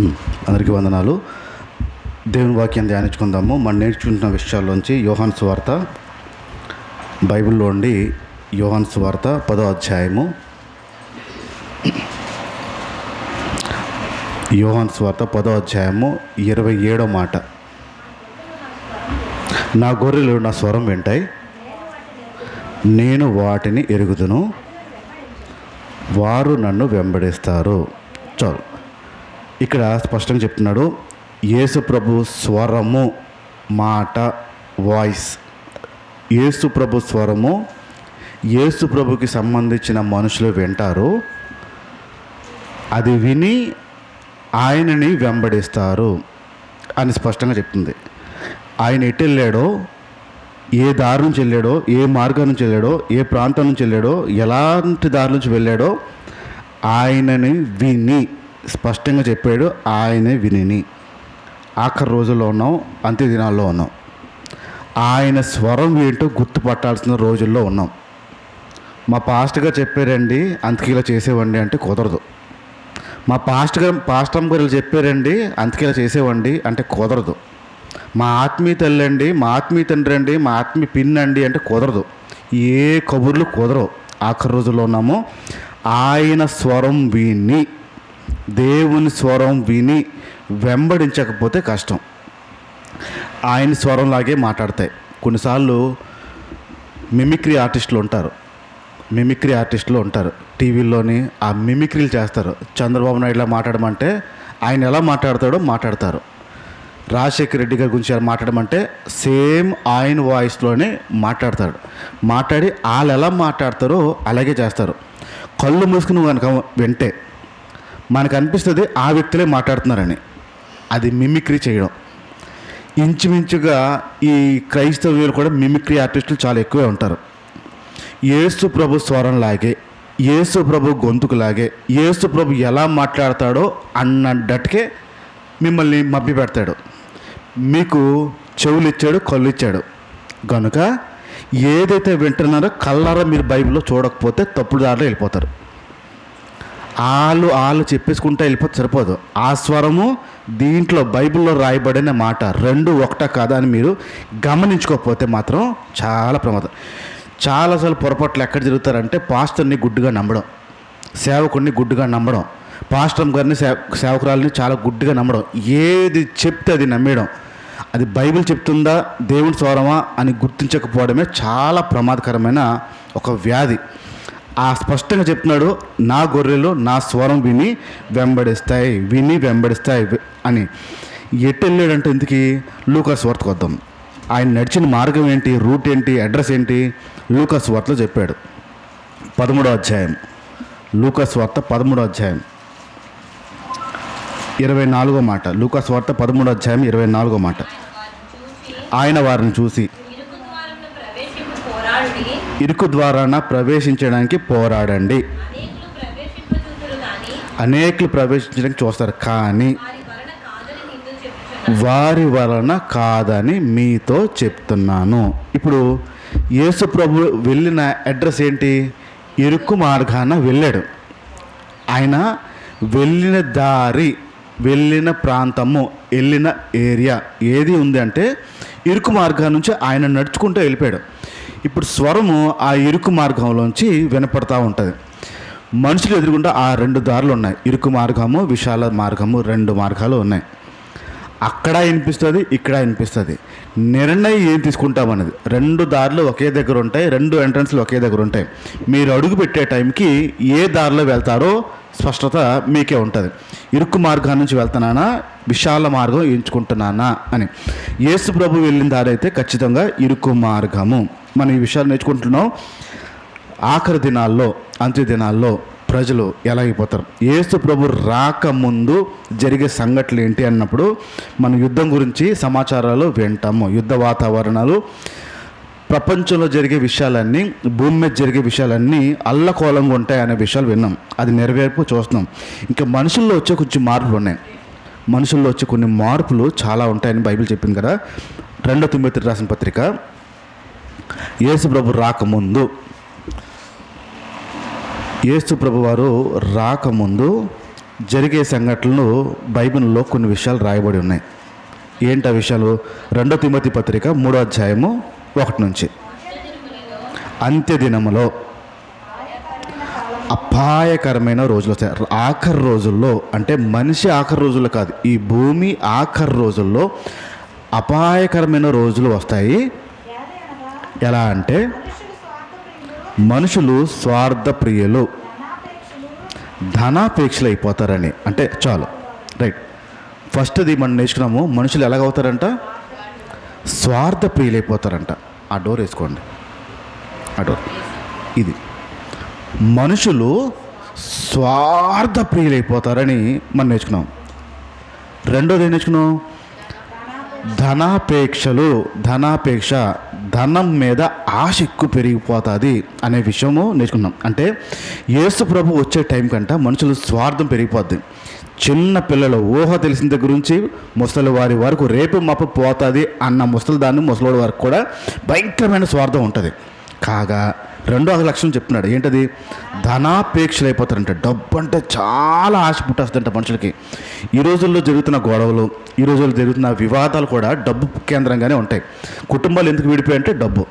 అందరికీ వందనాలు. దేవుని వాక్యం ధ్యానించుకుందాము. మనం నేర్చుకుంటున్న విషయాల్లోంచి యోహాను సువార్త, బైబిల్లో ఉండి యోహాను సువార్త 10వ అధ్యాయము. యోహాను సువార్త 10వ అధ్యాయము 27వ మాట. నా గొర్రెలు నా స్వరం వింటాయి, నేను వాటిని ఎరుగుదును, వారు నన్ను వెంబడిస్తారు. చాలు. ఇక్కడ స్పష్టంగా చెప్తున్నాడు, యేసు ప్రభు స్వరము, మాట, వాయిస్. యేసు ప్రభు స్వరము యేసు ప్రభుకి సంబంధించిన మనుషులు వింటారు, అది విని ఆయనని వెంబడిస్తారు అని స్పష్టంగా చెప్తుంది. ఆయన ఎటు వెళ్ళాడో, ఏ దారి నుంచి వెళ్ళాడో, ఏ మార్గం నుంచి వెళ్ళాడో, ఏ ప్రాంతం నుంచి వెళ్ళాడో, ఎలాంటి దారి నుంచి వెళ్ళాడో ఆయనని విని స్పష్టంగా చెప్పాడు. ఆయనే విని ఆఖరి రోజుల్లో ఉన్నాం, అంత్య దినాల్లో ఉన్నాం. ఆయన స్వరం ఏంటో గుర్తుపట్టాల్సిన రోజుల్లో ఉన్నాం. మా పాస్టర్గా చెప్పారండి అందుకే ఇలా చేసేవండి అంటే కుదరదు. మా పాస్టర్ గారు చెప్పారండి అందుకే ఇలా చేసేవండి అంటే కుదరదు. మా ఆత్మీయ తల్లి అండి, మా ఆత్మీయ తండ్రి అండి, మా ఆత్మీయ పిన్ అండి అంటే కుదరదు. ఏ కబుర్లు కుదరవు. ఆఖరి రోజుల్లో ఉన్నాము. ఆయన స్వరం విని, దేవుని స్వరం విని వెంబడించకపోతే కష్టం. ఆయన స్వరంలాగే మాట్లాడతాయి. కొన్నిసార్లు మిమిక్రీ ఆర్టిస్టులు ఉంటారు టీవీల్లోని. ఆ మిమిక్రీలు చేస్తారు. చంద్రబాబు నాయుడులా మాట్లాడమంటే ఆయన ఎలా మాట్లాడతారు. రాజశేఖర రెడ్డి గారి గురించి మాట్లాడమంటే సేమ్ ఆయన వాయిస్లోనే మాట్లాడతాడు. మాట్లాడి వాళ్ళు ఎలా మాట్లాడతారో అలాగే చేస్తారు. కళ్ళు మూసుకుని కనుక వింటే మనకు అనిపిస్తుంది ఆ వ్యక్తులే మాట్లాడుతున్నారని. అది మిమిక్రీ చేయడం. ఇంచుమించుగా ఈ క్రైస్తవులు కూడా మిమిక్రీ ఆర్టిస్టులు చాలా ఎక్కువే ఉంటారు. యేసు ప్రభు స్వరంలాగే, యేసు ప్రభు గొంతుకులాగే, యేసు ప్రభు ఎలా మాట్లాడతాడో అన్నట్టుకే మిమ్మల్ని మభ్య పెడతాడు. మీకు చెవులు ఇచ్చాడు, కళ్ళు ఇచ్చాడు కనుక ఏదైతే వింటున్నారో కళ్ళారా మీరు బైబిల్లో చూడకపోతే తప్పుడు దారిలో వెళ్ళిపోతారు. వాళ్ళు చెప్పేసుకుంటా వెళ్ళిపోతే సరిపోదు. ఆ స్వరము దీంట్లో బైబిల్లో రాయబడిన మాట రెండు ఒకటా కాదా అని మీరు గమనించుకోకపోతే మాత్రం చాలా ప్రమాదం. చాలాసార్లు పొరపాట్లు ఎక్కడ జరుగుతారంటే పాస్టర్ని గుడ్డుగా నమ్మడం, సేవకుడిని గుడ్డుగా నమ్మడం, పాస్టర్ గారిని సేవకురాలని చాలా గుడ్డుగా నమ్మడం, ఏది చెప్తే అది నమ్మేయడం. అది బైబిల్ చెప్తుందా, దేవుని స్వరమా అని గుర్తించకపోవడమే చాలా ప్రమాదకరమైన ఒక వ్యాధి. ఆ స్పష్టంగా చెప్తున్నాడు, నా గొర్రెలు నా స్వరం విని వెంబడిస్తాయి అని. ఎటు వెళ్ళాడంటే ఇందుకు లూకాసు వార్తకు వద్దాం. ఆయన నడిచిన మార్గం ఏంటి, రూట్ ఏంటి, అడ్రస్ ఏంటి లూకాసు వార్తలో చెప్పాడు. 13వ అధ్యాయం, లూకాసు వార్త 13వ అధ్యాయం 24వ మాట. లూకాసు వార్త 13వ అధ్యాయం 24వ మాట. ఆయన వారిని చూసి ఇరుకు ద్వారాన ప్రవేశించడానికి పోరాడండి. అనేకులు ప్రవేశించడానికి చూస్తారు, కానీ వారి వలన కాదని మీతో చెప్తున్నాను. ఇప్పుడు యేసు ప్రభు వెళ్ళిన అడ్రస్ ఏంటి? ఇరుకు మార్గాన వెళ్ళాడు. ఆయన వెళ్ళిన దారి, వెళ్ళిన ప్రాంతము, వెళ్ళిన ఏరియా ఏది ఉంది అంటే ఇరుకు మార్గం నుంచి ఆయన నడుచుకుంటూ వెళ్ళిపోయాడు. ఇప్పుడు స్వరము ఆ ఇరుకు మార్గంలోంచి వినపడతా ఉంటుంది. మనుషులు ఎదురుగుండా ఆ రెండు దారులు ఉన్నాయి. ఇరుకు మార్గము, విశాల మార్గము, రెండు మార్గాలు ఉన్నాయి. అక్కడ వినిపిస్తుంది, ఇక్కడ వినిపిస్తుంది. నిర్ణయం ఏం తీసుకుంటామనేది. రెండు దారులు ఒకే దగ్గర ఉంటాయి, రెండు ఎంట్రన్స్లు ఒకే దగ్గర ఉంటాయి. మీరు అడుగు పెట్టే టైంకి ఏ దారిలో వెళ్తారో స్పష్టత మీకే ఉంటుంది. ఇరుకు మార్గం నుంచి వెళ్తున్నానా, విశాల మార్గం ఎంచుకుంటున్నానా అని. యేసు ప్రభు వెళ్ళిన దారి అయితే ఖచ్చితంగా ఇరుకు మార్గము. మనం ఈ విషయాలు నేర్చుకుంటున్నాం. ఆఖరి దినాల్లో, అంత్య దినాల్లో ప్రజలు ఎలా అయిపోతారు, యేసు ప్రభు రాకముందు జరిగే సంఘటనలు ఏంటి అన్నప్పుడు మనం యుద్ధం గురించి సమాచారాలు వింటాము. యుద్ధ వాతావరణాలు, ప్రపంచంలో జరిగే విషయాలన్నీ, భూమి మీద జరిగే విషయాలన్నీ అల్లకోలంగా ఉంటాయి అనే విషయాలు విన్నాం. అది నెరవేర్పు చూస్తున్నాం. ఇంకా మనుషుల్లో వచ్చే కొంచెం మార్పులు ఉన్నాయి. మనుషుల్లో వచ్చే కొన్ని మార్పులు చాలా ఉంటాయని బైబిల్ చెప్పింది కదా. 2 తిమోతి రాసిన పత్రిక, యేసు ప్రభు రాకముందు యేసు ప్రభు వారు రాకముందు జరిగే సంఘటనలు బైబిల్లో కొన్ని విషయాలు రాయబడి ఉన్నాయి. ఏంటి ఆ విషయాలు? 2 తిమోతి పత్రిక 3వ అధ్యాయము 1 నుంచి. అంత్యదినములో అపాయకరమైన రోజులు వస్తాయి. ఆఖరి రోజుల్లో, అంటే మనిషి ఆఖరి రోజుల్లో కాదు, ఈ భూమి ఆఖరి రోజుల్లో అపాయకరమైన రోజులు వస్తాయి. ఎలా అంటే మనుషులు స్వార్థప్రియులు, ధనాపేక్షలు అయిపోతారని. అంటే చాలు, రైట్. ఫస్ట్ది మనం నేర్చుకున్నాము, మనుషులు ఎలాగవుతారంట? స్వార్థ ప్రియులైపోతారంట. ఆ డోర్ వేసుకోండి, ఆ డోర్. ఇది మనుషులు స్వార్థ ప్రియులైపోతారని మనం నేర్చుకున్నాం. రెండోది ఏం నేర్చుకున్నాం? ధనాపేక్షలు, ధనాపేక్ష, ధనం మీద ఆశ ఎక్కువ పెరిగిపోతుంది అనే విషయము నేర్చుకున్నాం. అంటే యేసు ప్రభు వచ్చే టైం కంట మనుషులు స్వార్థం పెరిగిపోద్ది. చిన్న పిల్లలు ఊహ తెలిసిన దగ్గర నుంచి ముసలి వారి వరకు రేపు మప్ప పోతుంది అన్న ముసలి దాన్ని ముసలివాడి వరకు కూడా భయంకరమైన స్వార్థం ఉంటుంది. కాగా రెండో లక్షణం చెప్తున్నాడు. ఏంటది? ధనాపేక్షలు అయిపోతారంట. డబ్బు అంటే చాలా ఆశ పుట్టేస్తుందంట మనుషులకి. ఈ రోజుల్లో జరుగుతున్న గొడవలు, ఈ రోజుల్లో జరుగుతున్న వివాదాలు కూడా డబ్బు కేంద్రంగానే ఉంటాయి. కుటుంబాలు ఎందుకు విడిపోయాయంటే డబ్బు.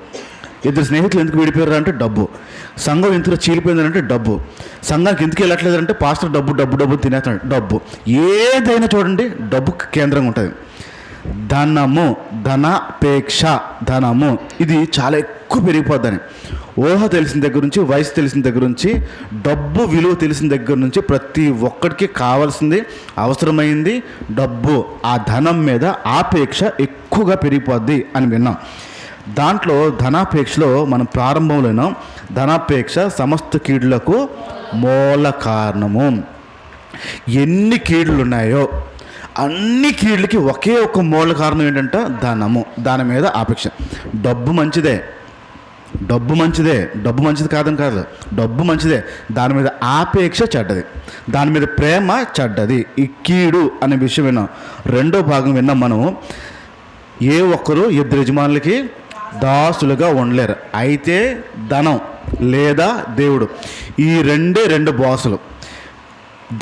ఇద్దరు స్నేహితులు ఎందుకు విడిపోయారు అంటే డబ్బు. సంఘం ఎందుకు చీలిపోయిందంటే డబ్బు. సంఘానికి ఎందుకు వెళ్ళట్లేదంటే పాస్టర్ డబ్బు డబ్బు డబ్బు తినేస్తున్నాడు. డబ్బు ఏదైనా చూడండి డబ్బు కేంద్రంగా ఉంటుంది. ధనము, ధనాపేక్ష, ధనము ఇది చాలా ఎక్కువ పెరిగిపోద్దని. ఊహ తెలిసిన దగ్గర నుంచి, వయసు తెలిసిన దగ్గర నుంచి, డబ్బు విలువ తెలిసిన దగ్గర నుంచి ప్రతి ఒక్కడికి కావాల్సింది, అవసరమైంది డబ్బు. ఆ ధనం మీద ఆపేక్ష ఎక్కువగా పెరిగిపోద్ది అని విన్నాం. దాంట్లో ధనాపేక్షలో మనం ప్రారంభంలోనూ ధనాపేక్ష సమస్త కీడులకు మూల కారణము. ఎన్ని కీడులు ఉన్నాయో అన్ని కీడులకి ఒకే ఒక మూల కారణం ఏంటంటే ధనము, దాని మీద ఆపేక్ష. డబ్బు మంచిదే, డబ్బు మంచిదే, డబ్బు మంచిది కాదని కాదు, డబ్బు మంచిదే. దాని మీద ఆపేక్ష చెడ్డది, దాని మీద ప్రేమ చెడ్డది. ఈ కీడు అనే విషయం విన్నాం. రెండో భాగం విన్నాం మనం. ఏ ఒక్కరు ఇద్దరు యజమానులకి దాసులుగా ఉండలేరు. అయితే ధనం లేదా దేవుడు, ఈ రెండు బాసులు.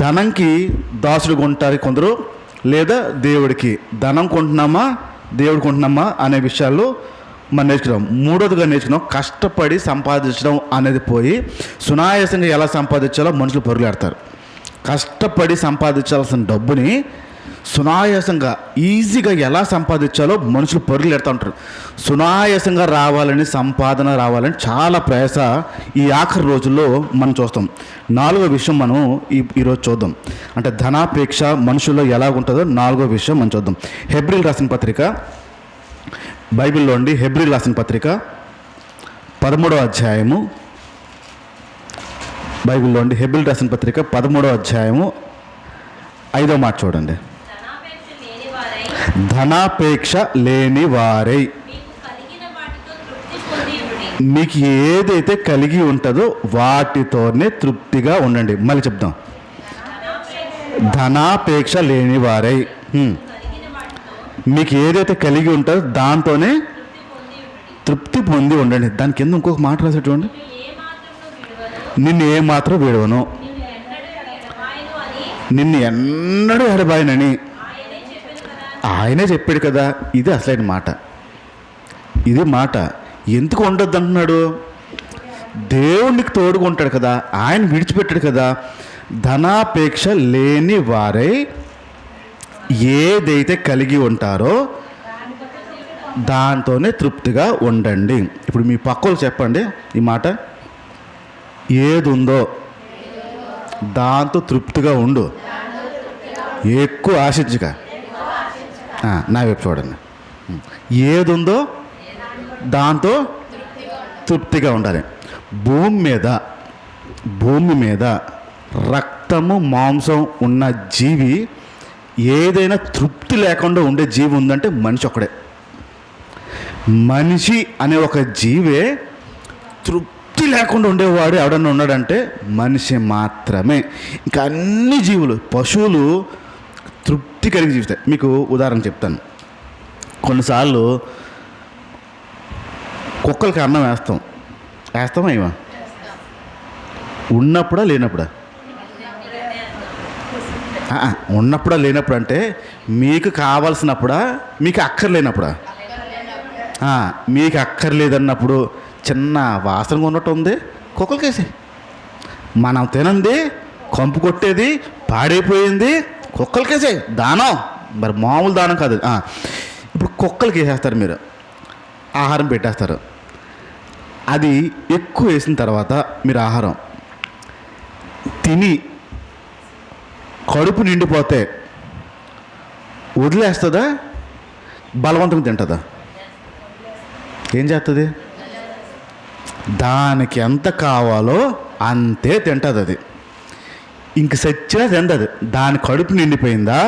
ధనంకి దాసుడుగా ఉంటారు కొందరు, లేదా దేవుడికి. ధనం కొంటున్నామా దేవుడు కొంటున్నామా అనే విషయాలు మనం నేర్చుకున్నాం. మూడోదిగా నేర్చుకున్నాం, కష్టపడి సంపాదించడం అనేది పోయి సునాయాసంగా ఎలా సంపాదించాలో మనుషులు పరుగులాడతారు. కష్టపడి సంపాదించాల్సిన డబ్బుని సునాయాసంగా, ఈజీగా ఎలా సంపాదించాలో మనుషులు పరుగులెడతా ఉంటారు. సునాయాసంగా రావాలని, సంపాదన రావాలని చాలా ప్రయాస ఈ ఆఖరి రోజుల్లో మనం చూస్తాం. నాలుగో విషయం మనం ఈరోజు చూద్దాం. అంటే ధనాపేక్ష మనుషుల్లో ఎలాగుంటుందో నాలుగో విషయం మనం చూద్దాం. హెబ్రీలు రాసిన పత్రిక, బైబిల్లో ఉండి హెబ్రీలు రాసిన పత్రిక 13వ అధ్యాయము, బైబిల్లో ఉండి హెబ్రీలు రాసిన పత్రిక 13వ అధ్యాయము 5వ మాట చూడండి. ధనాపేక్ష లేని వారై మీకు ఏదైతే కలిగి ఉంటుందో వాటితోనే తృప్తిగా ఉండండి. మళ్ళీ చెప్దాం. ధనాపేక్ష లేని వారై మీకు ఏదైతే కలిగి ఉంటుందో దాంతోనే తృప్తి పొంది ఉండండి. దాని కింద ఇంకొక మాట రాసి చూడండి. నిన్ను ఏమాత్రం విడవను, నిన్ను ఎన్నడూ ఎడబాయనని ఆయనే చెప్పాడు కదా. ఇది అసలైన మాట, ఇది మాట. ఎందుకు ఉండొద్దు అంటున్నాడు? దేవునికి తోడుగా ఉంటాడు కదా, ఆయన విడిచిపెట్టాడు కదా. ధనాపేక్ష లేని వారై ఏదైతే కలిగి ఉంటారో దాంతోనే తృప్తిగా ఉండండి. ఇప్పుడు మీ పక్కలు చెప్పండి ఈ మాట. ఏది ఉందో దాంతో తృప్తిగా ఉండు, ఎక్కువ ఆశించక. నా వైపు చూడండి. ఏది ఉందో దాంతో తృప్తిగా ఉండాలి. భూమి మీద రక్తము మాంసం ఉన్న జీవి, ఏదైనా తృప్తి లేకుండా ఉండే జీవి ఉందంటే మనిషి ఒక్కడే. మనిషి అనే ఒక జీవే తృప్తి లేకుండా ఉండేవాడు ఎవడన్నా ఉన్నాడంటే మనిషి మాత్రమే. ఇంకా అన్ని జీవులు, పశువులు తృప్తి కలిగి జీవిస్తాయి. మీకు ఉదాహరణ చెప్తాను. కొన్నిసార్లు కుక్కలకి అన్నం వేస్తామా ఇవా ఉన్నప్పుడా లేనప్పుడా? ఉన్నప్పుడా లేనప్పుడు అంటే మీకు కావాల్సినప్పుడా మీకు అక్కర్లేనప్పుడా? మీకు అక్కర్లేదన్నప్పుడు చిన్న వాసనగా ఉన్నట్టు ఉంది, కుక్కలకేసి. మనం తినంది, కంపు కొట్టేది, పాడైపోయింది, కుక్కలకేసే దానం. మరి మామూలు దానం కాదు. ఇప్పుడు కుక్కలకి వేసేస్తారు, మీరు ఆహారం పెట్టేస్తారు. అది ఎక్కువ వేసిన తర్వాత మీరు ఆహారం తిని కడుపు నిండిపోతే వదిలేస్తుందా, బలవంతంగా తింటుందా? ఏం చేస్తుంది? దానికి ఎంత కావాలో అంతే తింటుంది అది. ఇంక సచ్చినా తింటది. దాని కడుపు నిండిపోయిందా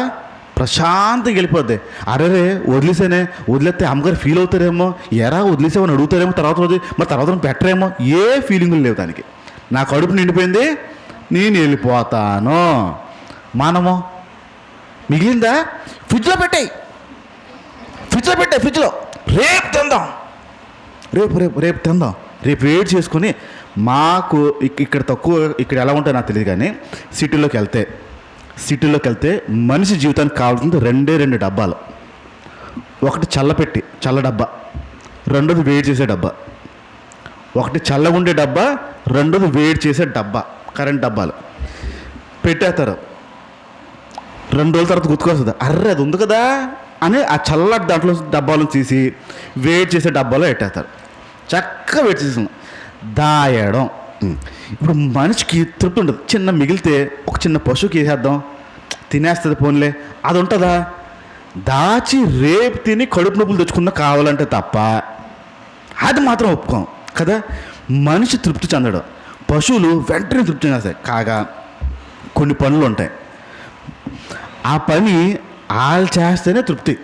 ప్రశాంతంగా వెళ్ళిపోద్ది. అరే వదిలేసానే, వదిలేస్తే అమ్మగారు ఫీల్ అవుతారేమో, ఎరా వదిలేసామని అడుగుతారేమో, తర్వాత రోజు మరి తర్వాత పెట్టరేమో, ఏ ఫీలింగులు లేవు దానికి. నా కడుపు నిండిపోయింది, నేను వెళ్ళిపోతాను. మనము మిగిలిందా ఫ్రిడ్జ్లో పెట్టాయి, ఫ్రిడ్జ్లో రేపు తిందాం, రేపు తిందాం, రేపు వెయిట్ చేసుకొని. మాకు ఇక్కడ తక్కువ, ఇక్కడ ఎలా ఉంటుందో నాకు తెలియదు, కానీ సిటీలోకి వెళ్తే మనిషి జీవితానికి కావాల్సింది రెండు డబ్బాలు. ఒకటి చల్ల డబ్బా, రెండోది వేడి చేసే డబ్బా. ఒకటి చల్లగా ఉండే డబ్బా, రెండోది వేడి చేసే డబ్బా. కరెంట్ డబ్బాలు పెట్టేస్తారు. 2 రోజుల తర్వాత గుర్తుకొస్తుంది, అర్రే అది ఉంది కదా అని ఆ చల్లటి దాంట్లో డబ్బాలను తీసి వేడి చేసే డబ్బాలో పెట్టేస్తారు. చక్కగా వేడి చేసాం దాయడం. ఇప్పుడు మనిషికి తృప్తి ఉండదు. చిన్న మిగిలితే ఒక చిన్న పశువుకి వేసేద్దాం, తినేస్తుంది, పోన్లే, అది ఉంటుందా? దాచి రేపు తిని కడుపు నొప్పులు తెచ్చుకున్నా కావాలంటే తప్ప అది మాత్రం ఒప్పుకోం కదా. మనిషి తృప్తి చెందడం, పశువులు వెంటనే తృప్తి చెందేస్తాయి. కాగా కొన్ని పనులు ఉంటాయి, ఆ పని వాళ్ళు చేస్తేనే తృప్తి.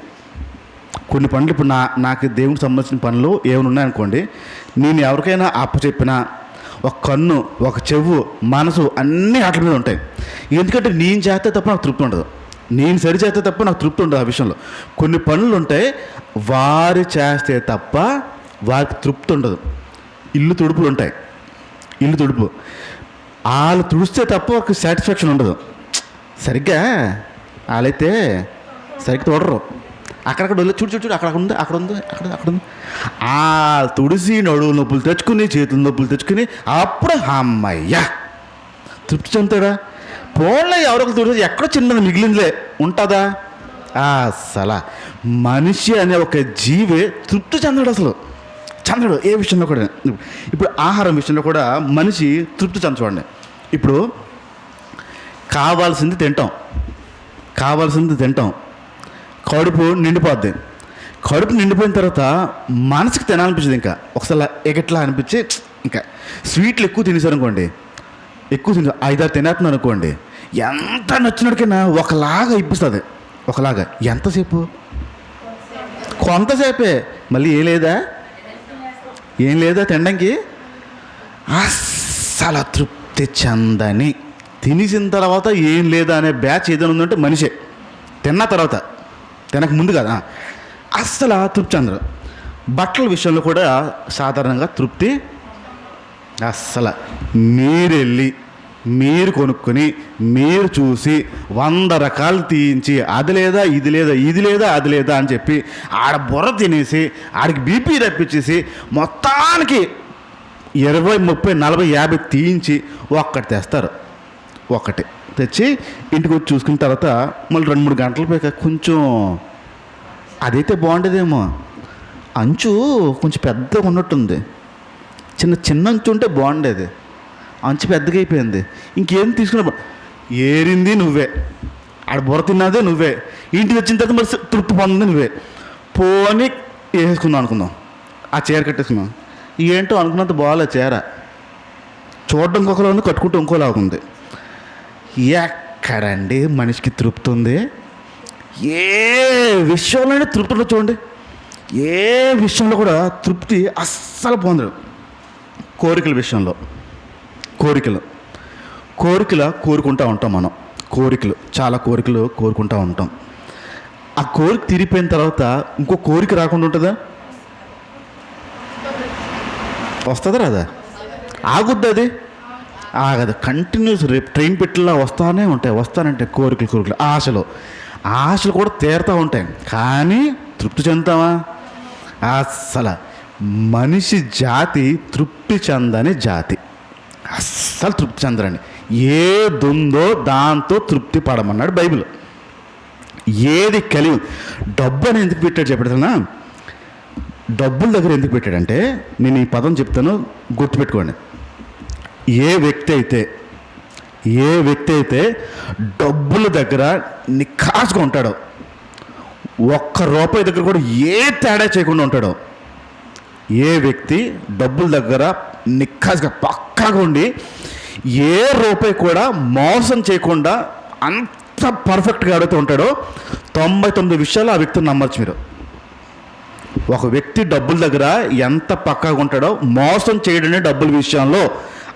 కొన్ని పనులు ఇప్పుడు నాకు దేవునికి సంబంధించిన పనులు ఏమైనా ఉన్నాయనుకోండి, నేను ఎవరికైనా అప్పచెప్పినా ఒక కన్ను, ఒక చెవు, మనసు అన్నీ వాటి మీద ఉంటాయి. ఎందుకంటే నేను చేస్తే తప్ప నాకు తృప్తి ఉండదు, నేను సరి చేస్తే తప్ప నాకు తృప్తి ఉండదు. ఆ విషయంలో కొన్ని పనులు ఉంటాయి, వారు చేస్తే తప్ప వారికి తృప్తి ఉండదు. ఇల్లు తుడుపులు ఉంటాయి, ఇల్లు తుడుపు వాళ్ళు తుడిస్తే తప్ప వారికి సాటిస్ఫాక్షన్ ఉండదు. సరిగ్గా వాళ్ళైతే సరిగ్గా తోడరు, అక్కడక్కడ వదిలే, చూడు అక్కడ ఉంది, అక్కడ ఉంది. ఆ తుడిసి నడువు నొప్పులు తెచ్చుకుని, చేతుల నొప్పులు తెచ్చుకుని, అప్పుడు అమ్మయ్యా తృప్తి చెందుతాడా? పోన్లే, ఎవరొకరు తుడిసి ఎక్కడో చిన్నది మిగిలిందిలే ఉంటుందా? అసలు మనిషి అనే ఒక జీవే తృప్తి చెందడు ఏ విషయంలో కూడా. ఇప్పుడు ఆహారం విషయంలో కూడా మనిషి తృప్తి చెందచూడండి. ఇప్పుడు కావాల్సింది తింటాం, కడుపు నిండిపోద్ది. కడుపు నిండిపోయిన తర్వాత మనసుకి తినాలనిపించదు. ఇంకా ఒకసారి ఎగట్లా అనిపించి, ఇంకా స్వీట్లు ఎక్కువ తినేసారనుకోండి, 5-6 తినేస్తున్నాను అనుకోండి, ఎంత నచ్చినడికైనా ఒకలాగా ఇప్పిస్తుంది. ఒకలాగా ఎంతసేపు? కొంతసేపే. మళ్ళీ ఏం లేదా తినడానికి? అస్సలు తృప్తి చెందని, తినేసిన తర్వాత ఏం లేదా అనే బ్యాచ్ ఏదైనా ఉందంటే మనిషే. తిన్న తర్వాత, తినక ముందు కదా అస్సలు తృప్తి చెందరు. బట్టల విషయంలో కూడా సాధారణంగా తృప్తి అస్సలు. మీరు కొనుక్కొని మీరు చూసి 100 రకాలు తీయించి అది లేదా అది లేదా అని చెప్పి ఆడ బుర్ర తినేసి ఆడికి బీపీ రప్పించేసి మొత్తానికి 20, 30, 40, 50 తీయించి ఒక్కటి తెస్తారు. ఒకటి తెచ్చి ఇంటికి వచ్చి చూసుకున్న తర్వాత మళ్ళీ 2-3 గంటల పైగా కొంచెం అదైతే బాగుండేదేమో, అంచు కొంచెం పెద్దగా ఉన్నట్టుంది, చిన్న అంచు ఉంటే బాగుండేది, అంచు పెద్దగా అయిపోయింది, ఇంకేం తీసుకున్నా ఏరింది నువ్వే, ఆడ బుర్ర తిన్నదే నువ్వే, ఇంటికి వచ్చిన తర్వాత మరి తృప్తి పొందింది నువ్వే. పోని వేసేసుకుందాం అనుకుందాం, ఆ చీర కట్టేసుకుందాం, ఏంటో అనుకున్నంత బాగాలే చీర, చూడడం ఇంకొకలా ఉంది, కట్టుకుంటూ ఇంకోలా ఉంది. ఎక్కడండి మనిషికి తృప్తి ఉంది? ఏ విషయంలోనే తృప్తి ఉండదు చూడండి, ఏ విషయంలో కూడా తృప్తి అస్సలు పొందడు. కోరికల విషయంలో కోరుకుంటూ ఉంటాం మనం, చాలా కోరికలు కోరుకుంటూ ఉంటాం. ఆ కోరిక తీరిపోయిన తర్వాత ఇంకో కోరిక రాకుండా ఉంటుందా? వస్తుందా రాదా? ఆగుద్ది అది, ఆగదు. కంటిన్యూస్ రేపు ట్రైన్ పెట్టిలా వస్తానంటే కోరికలు ఆశలు కూడా తీరుతూ ఉంటాయి. కానీ తృప్తి చెందుతామా? అస్సలు మనిషి జాతి తృప్తి చెందని జాతి. అస్సలు తృప్తి చెందరండి. ఏదుందో దాంతో తృప్తి పడమన్నాడు బైబిల్. ఏది కలిగి డబ్బు అని ఎందుకు పెట్టాడు చెప్పాడునా? డబ్బుల దగ్గర ఎందుకు పెట్టాడంటే, నేను ఈ పదం చెప్తాను, గుర్తుపెట్టుకోండి. ఏ వ్యక్తి అయితే డబ్బుల దగ్గర నిఖాసుగా ఉంటాడో, ₹1 దగ్గర కూడా ఏ తేడా చేయకుండా ఉంటాడో, ఏ వ్యక్తి డబ్బుల దగ్గర నిఖాసుగా పక్కాగా ఉండి ఏ రూపాయి కూడా మోసం చేయకుండా అంత పర్ఫెక్ట్గా ఎవరైతే ఉంటాడో 99 విషయాలు ఆ వ్యక్తిని నమ్మచ్చు మీరు. ఒక వ్యక్తి డబ్బుల దగ్గర ఎంత పక్కాగా ఉంటాడో, మోసం చేయడమే డబ్బుల విషయంలో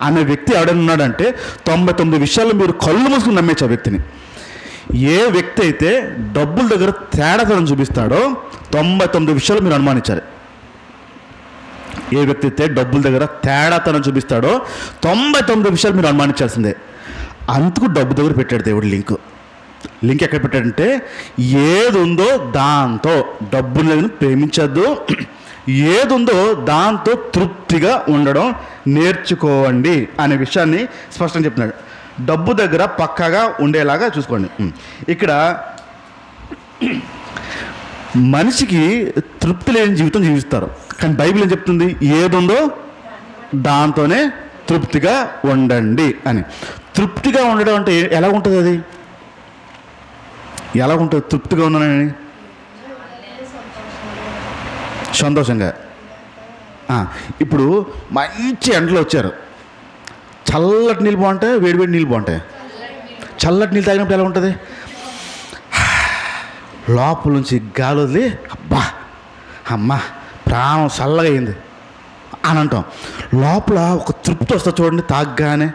అనే వ్యక్తి ఎవడైనా ఉన్నాడంటే 99 విషయాలు మీరు కళ్ళు మూసుకుని నమ్మేచ్చు ఆ వ్యక్తిని. ఏ వ్యక్తి అయితే డబ్బుల దగ్గర తేడాతనం చూపిస్తాడో 99 విషయాలు మీరు అనుమానించాలి. ఏ వ్యక్తి అయితే డబ్బుల దగ్గర తేడాతనం చూపిస్తాడో 99 విషయాలు మీరు అనుమానించాల్సిందే. అందుకు డబ్బు దగ్గర పెట్టాడు దేవుడు లింక్ ఎక్కడ పెట్టాడంటే, ఏది ఉందో దాంతో డబ్బులను ప్రేమించద్దు, ఏది ఉందో దాంతో తృప్తిగా ఉండడం నేర్చుకోండి అనే విషయాన్ని స్పష్టంగా చెప్తున్నాడు. డబ్బు దగ్గర పక్కాగా ఉండేలాగా చూసుకోండి. ఇక్కడ మనిషికి తృప్తి లేని జీవితం జీవిస్తారు. కానీ బైబిల్ ఏం చెప్తుంది? ఏది ఉందో దాంతోనే తృప్తిగా ఉండండి అని. తృప్తిగా ఉండడం అంటే ఎలా ఉంటుంది? అది ఎలా ఉంటుంది? తృప్తిగా ఉన్నానని సంతోషంగా. ఇప్పుడు మంచి ఎండలో వచ్చారు, చల్లటి నీళ్ళు బాగుంటాయి, వేడివేడి నీళ్ళు బాగుంటాయి. చల్లటి నీళ్ళు తాగినప్పుడు ఎలా ఉంటుంది? లోపల నుంచి గాలి వదిలి అమ్మా ప్రాణం చల్లగా అయింది అని అంటాం. లోపల ఒక తృప్తి వస్తుంది చూడండి తాగ్గానే.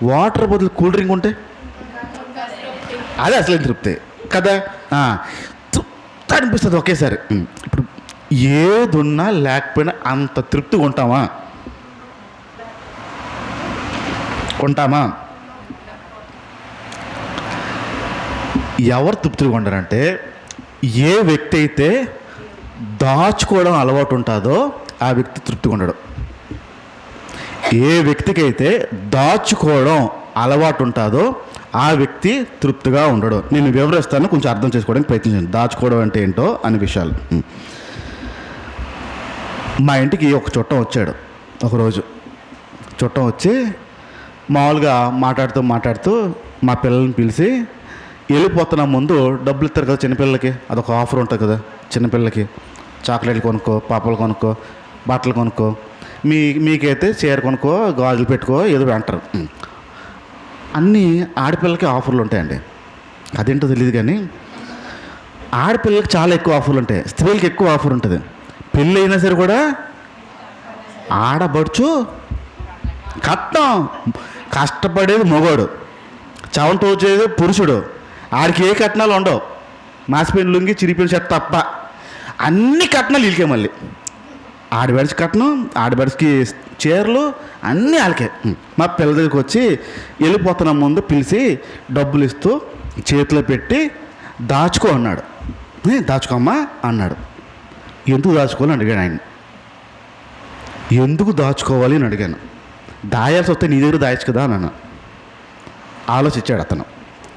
వాటర్ బదులు కూల్ డ్రింక్ ఉంటే అదే అసలు తృప్తి కదా. తృప్తి అనిపిస్తుంది ఒకేసారి. ఇప్పుడు ఏదున్నా లేకపోయినా అంత తృప్తిగా ఉంటామా? ఎవరు తృప్తిగా ఉండరంటే, ఏ వ్యక్తి అయితే దాచుకోవడం అలవాటు ఉంటుందో ఆ వ్యక్తి తృప్తిగా ఉండడు. ఏ వ్యక్తికి అయితే దాచుకోవడం అలవాటు ఉంటుందో ఆ వ్యక్తి తృప్తిగా ఉండడు. నేను వివరిస్తాను, కొంచెం అర్థం చేసుకోవడానికి ప్రయత్నించండి. దాచుకోవడం అంటే ఏంటో అనే విషయాలు. మా ఇంటికి ఒక చుట్టం వచ్చాడు. ఒకరోజు చుట్టం వచ్చి మామూలుగా మాట్లాడుతూ మా పిల్లల్ని పిలిచి, వెళ్ళిపోతున్న ముందు డబ్బులు ఇస్తారు కదా చిన్నపిల్లలకి, అదొక ఆఫర్ ఉంటుంది కదా చిన్నపిల్లలకి, చాక్లెట్లు కొనుక్కో, పాపలు కొనుక్కో, బట్టలు కొనుక్కో, మీకైతే చీర కొనుక్కో, గాజులు పెట్టుకో, ఏదో అంటారు. అన్నీ ఆడపిల్లలకి ఆఫర్లు ఉంటాయండి. అదేంటో తెలియదు కానీ ఆడపిల్లలకి చాలా ఎక్కువ ఆఫర్లు ఉంటాయి, స్త్రీలకి ఎక్కువ ఆఫర్ ఉంటుంది. పెళ్ళి అయినా సరే కూడా ఆడబడుచు కట్నం, కష్టపడేది మొగోడు, చవంట వచ్చేది పురుషుడు. ఆడికి ఏ కట్నాలు ఉండవు, మాసిపోయిన లుంగి చిరిపోయిన షర్ట్ తప్ప అన్ని కట్నాలు వీళ్ళకే. మళ్ళీ ఆడబడిచి కట్నం, ఆడబడికి చీరలు అన్నీ వాళ్ళకే. మా పిల్లల దగ్గరికి వచ్చి వెళ్ళిపోతున్న ముందు పిలిచి డబ్బులు ఇస్తూ చేతిలో పెట్టి దాచుకో అన్నాడు. దాచుకోమ్మా అన్నాడు. ఎందుకు దాచుకోవాలని అడిగాను ఆయన. ఎందుకు దాచుకోవాలి అని అడిగాను. దాయాల్సి వస్తే నీ దగ్గర దాయచ్చు కదా అన్నాను. ఆలోచించాడు అతను.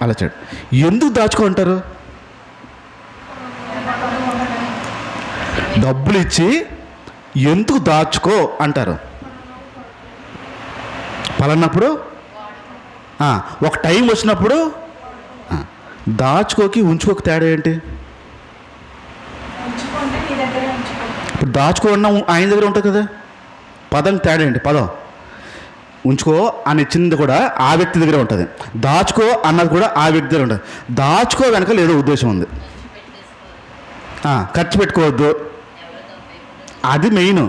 ఆలోచాడు. ఎందుకు దాచుకో అంటారు? డబ్బులు ఇచ్చి ఎందుకు దాచుకో అంటారు? పలానప్పుడు ఒక టైం వచ్చినప్పుడు దాచుకోకి ఉంచుకోకి తేడా ఏంటి? ఇప్పుడు దాచుకో అన్న ఆయన దగ్గర ఉంటుంది కదా, పదం తేడా ఏంటి? పదం ఉంచుకో అని ఇచ్చింది కూడా ఆ వ్యక్తి దగ్గరే ఉంటుంది, దాచుకో అన్నది కూడా ఆ వ్యక్తి దగ్గర ఉంటుంది. దాచుకో వెనకాల ఏదో ఉద్దేశం ఉంది. ఖర్చు పెట్టుకోవద్దు, అది మెయిన్.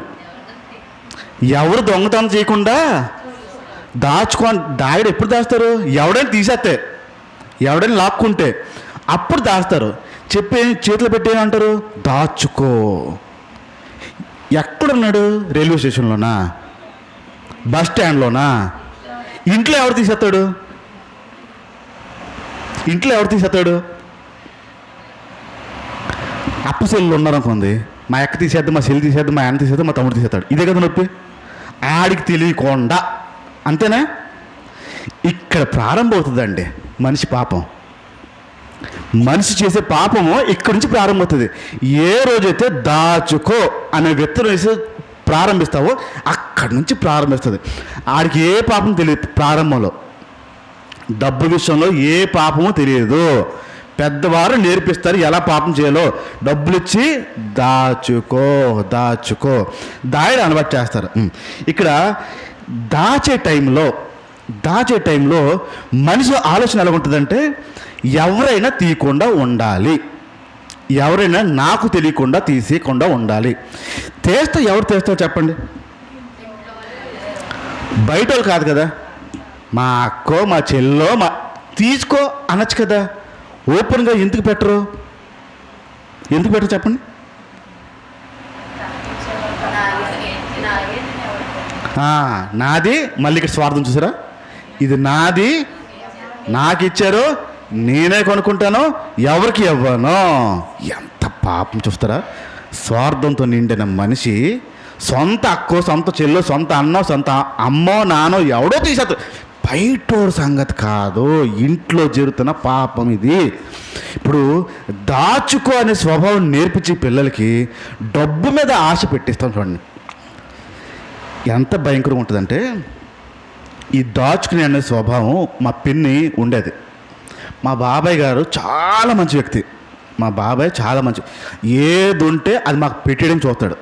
ఎవరు దొంగతనం చేయకుండా దాయడు ఎప్పుడు దాస్తారు? ఎవడైనా తీసేస్తే, ఎవడైనా లాక్కుంటే అప్పుడు దాస్తారు. చేతిలో పెట్టేమంటారు? దాచుకో. ఎక్కడున్నాడు? రైల్వే స్టేషన్లోనా, బస్ స్టాండ్లోనా, ఇంట్లో ఎవరు తీసేస్తాడు? ఇంట్లో ఎవరు తీసేస్తాడు? అప్ప సెల్లు ఉన్నారనుకోండి, మా అక్క తీసేద్దాం, మా చెల్లి తీసేద్దాం, మా ఆయన తీసేద్దాం, మా తమ్ముడు తీసేస్తాడు. ఇదే కదా నొప్పి. ఆడికి తెలియకుండా. అంతేనా? ఇక్కడ ప్రారంభం అవుతుందండి మనిషి పాపం. మనిషి చేసే పాపము ఇక్కడి నుంచి ప్రారంభమవుతుంది. ఏ రోజైతే దాచుకో అనే విత్తనం వేసి ప్రారంభిస్తావో అక్కడి నుంచి ప్రారంభిస్తుంది. ఆడికి ఏ పాపం తెలియదు ప్రారంభంలో. డబ్బు విషయంలో ఏ పాపము తెలియదు. పెద్దవారు నేర్పిస్తారు ఎలా పాపం చేయాలో. డబ్బులు ఇచ్చి దాచుకో దాచుకో దాయడం అలవాటు చేస్తారు. ఇక్కడ దాచే టైంలో మనిషి ఆలోచన ఎలా ఉంటుందంటే, ఎవరైనా తీయకుండా ఉండాలి, ఎవరైనా నాకు తెలియకుండా తీసేయకుండా ఉండాలి. తీస్తే ఎవరు తీస్తారో చెప్పండి? బయట వాళ్ళు కాదు కదా. మా అక్కో మా చెల్లో తీసుకో అనొచ్చు కదా. ఓపెన్గా ఎందుకు పెట్టరు చెప్పండి? నాది. మళ్ళీ ఇక్కడ స్వార్థం చూసారా? ఇది నాది, నాకు ఇచ్చారు, నేనే కొనుక్కుంటాను, ఎవరికి ఇవ్వను. ఎంత పాపం చూస్తారా? స్వార్థంతో నిండిన మనిషి సొంత అక్కో, సొంత చెల్లో, సొంత అన్నో, సొంత అమ్మో, నానో ఎవడో తీసేస్తారు. బయటోడు సంగతి కాదు, ఇంట్లో జరుగుతున్న పాపం ఇది. ఇప్పుడు దాచుకో అనే స్వభావం నేర్పించి పిల్లలకి డబ్బు మీద ఆశ పెట్టిస్తాం. చూడండి ఎంత భయంకరంగా ఉంటుందంటే, ఈ దాచుకునే అనే స్వభావం మా పిన్ని ఉండేది. మా బాబాయ్ గారు చాలా మంచి వ్యక్తి. మా బాబాయ్ చాలా మంచి, ఏది ఉంటే అది మాకు పెట్టేయడం చూస్తాడు.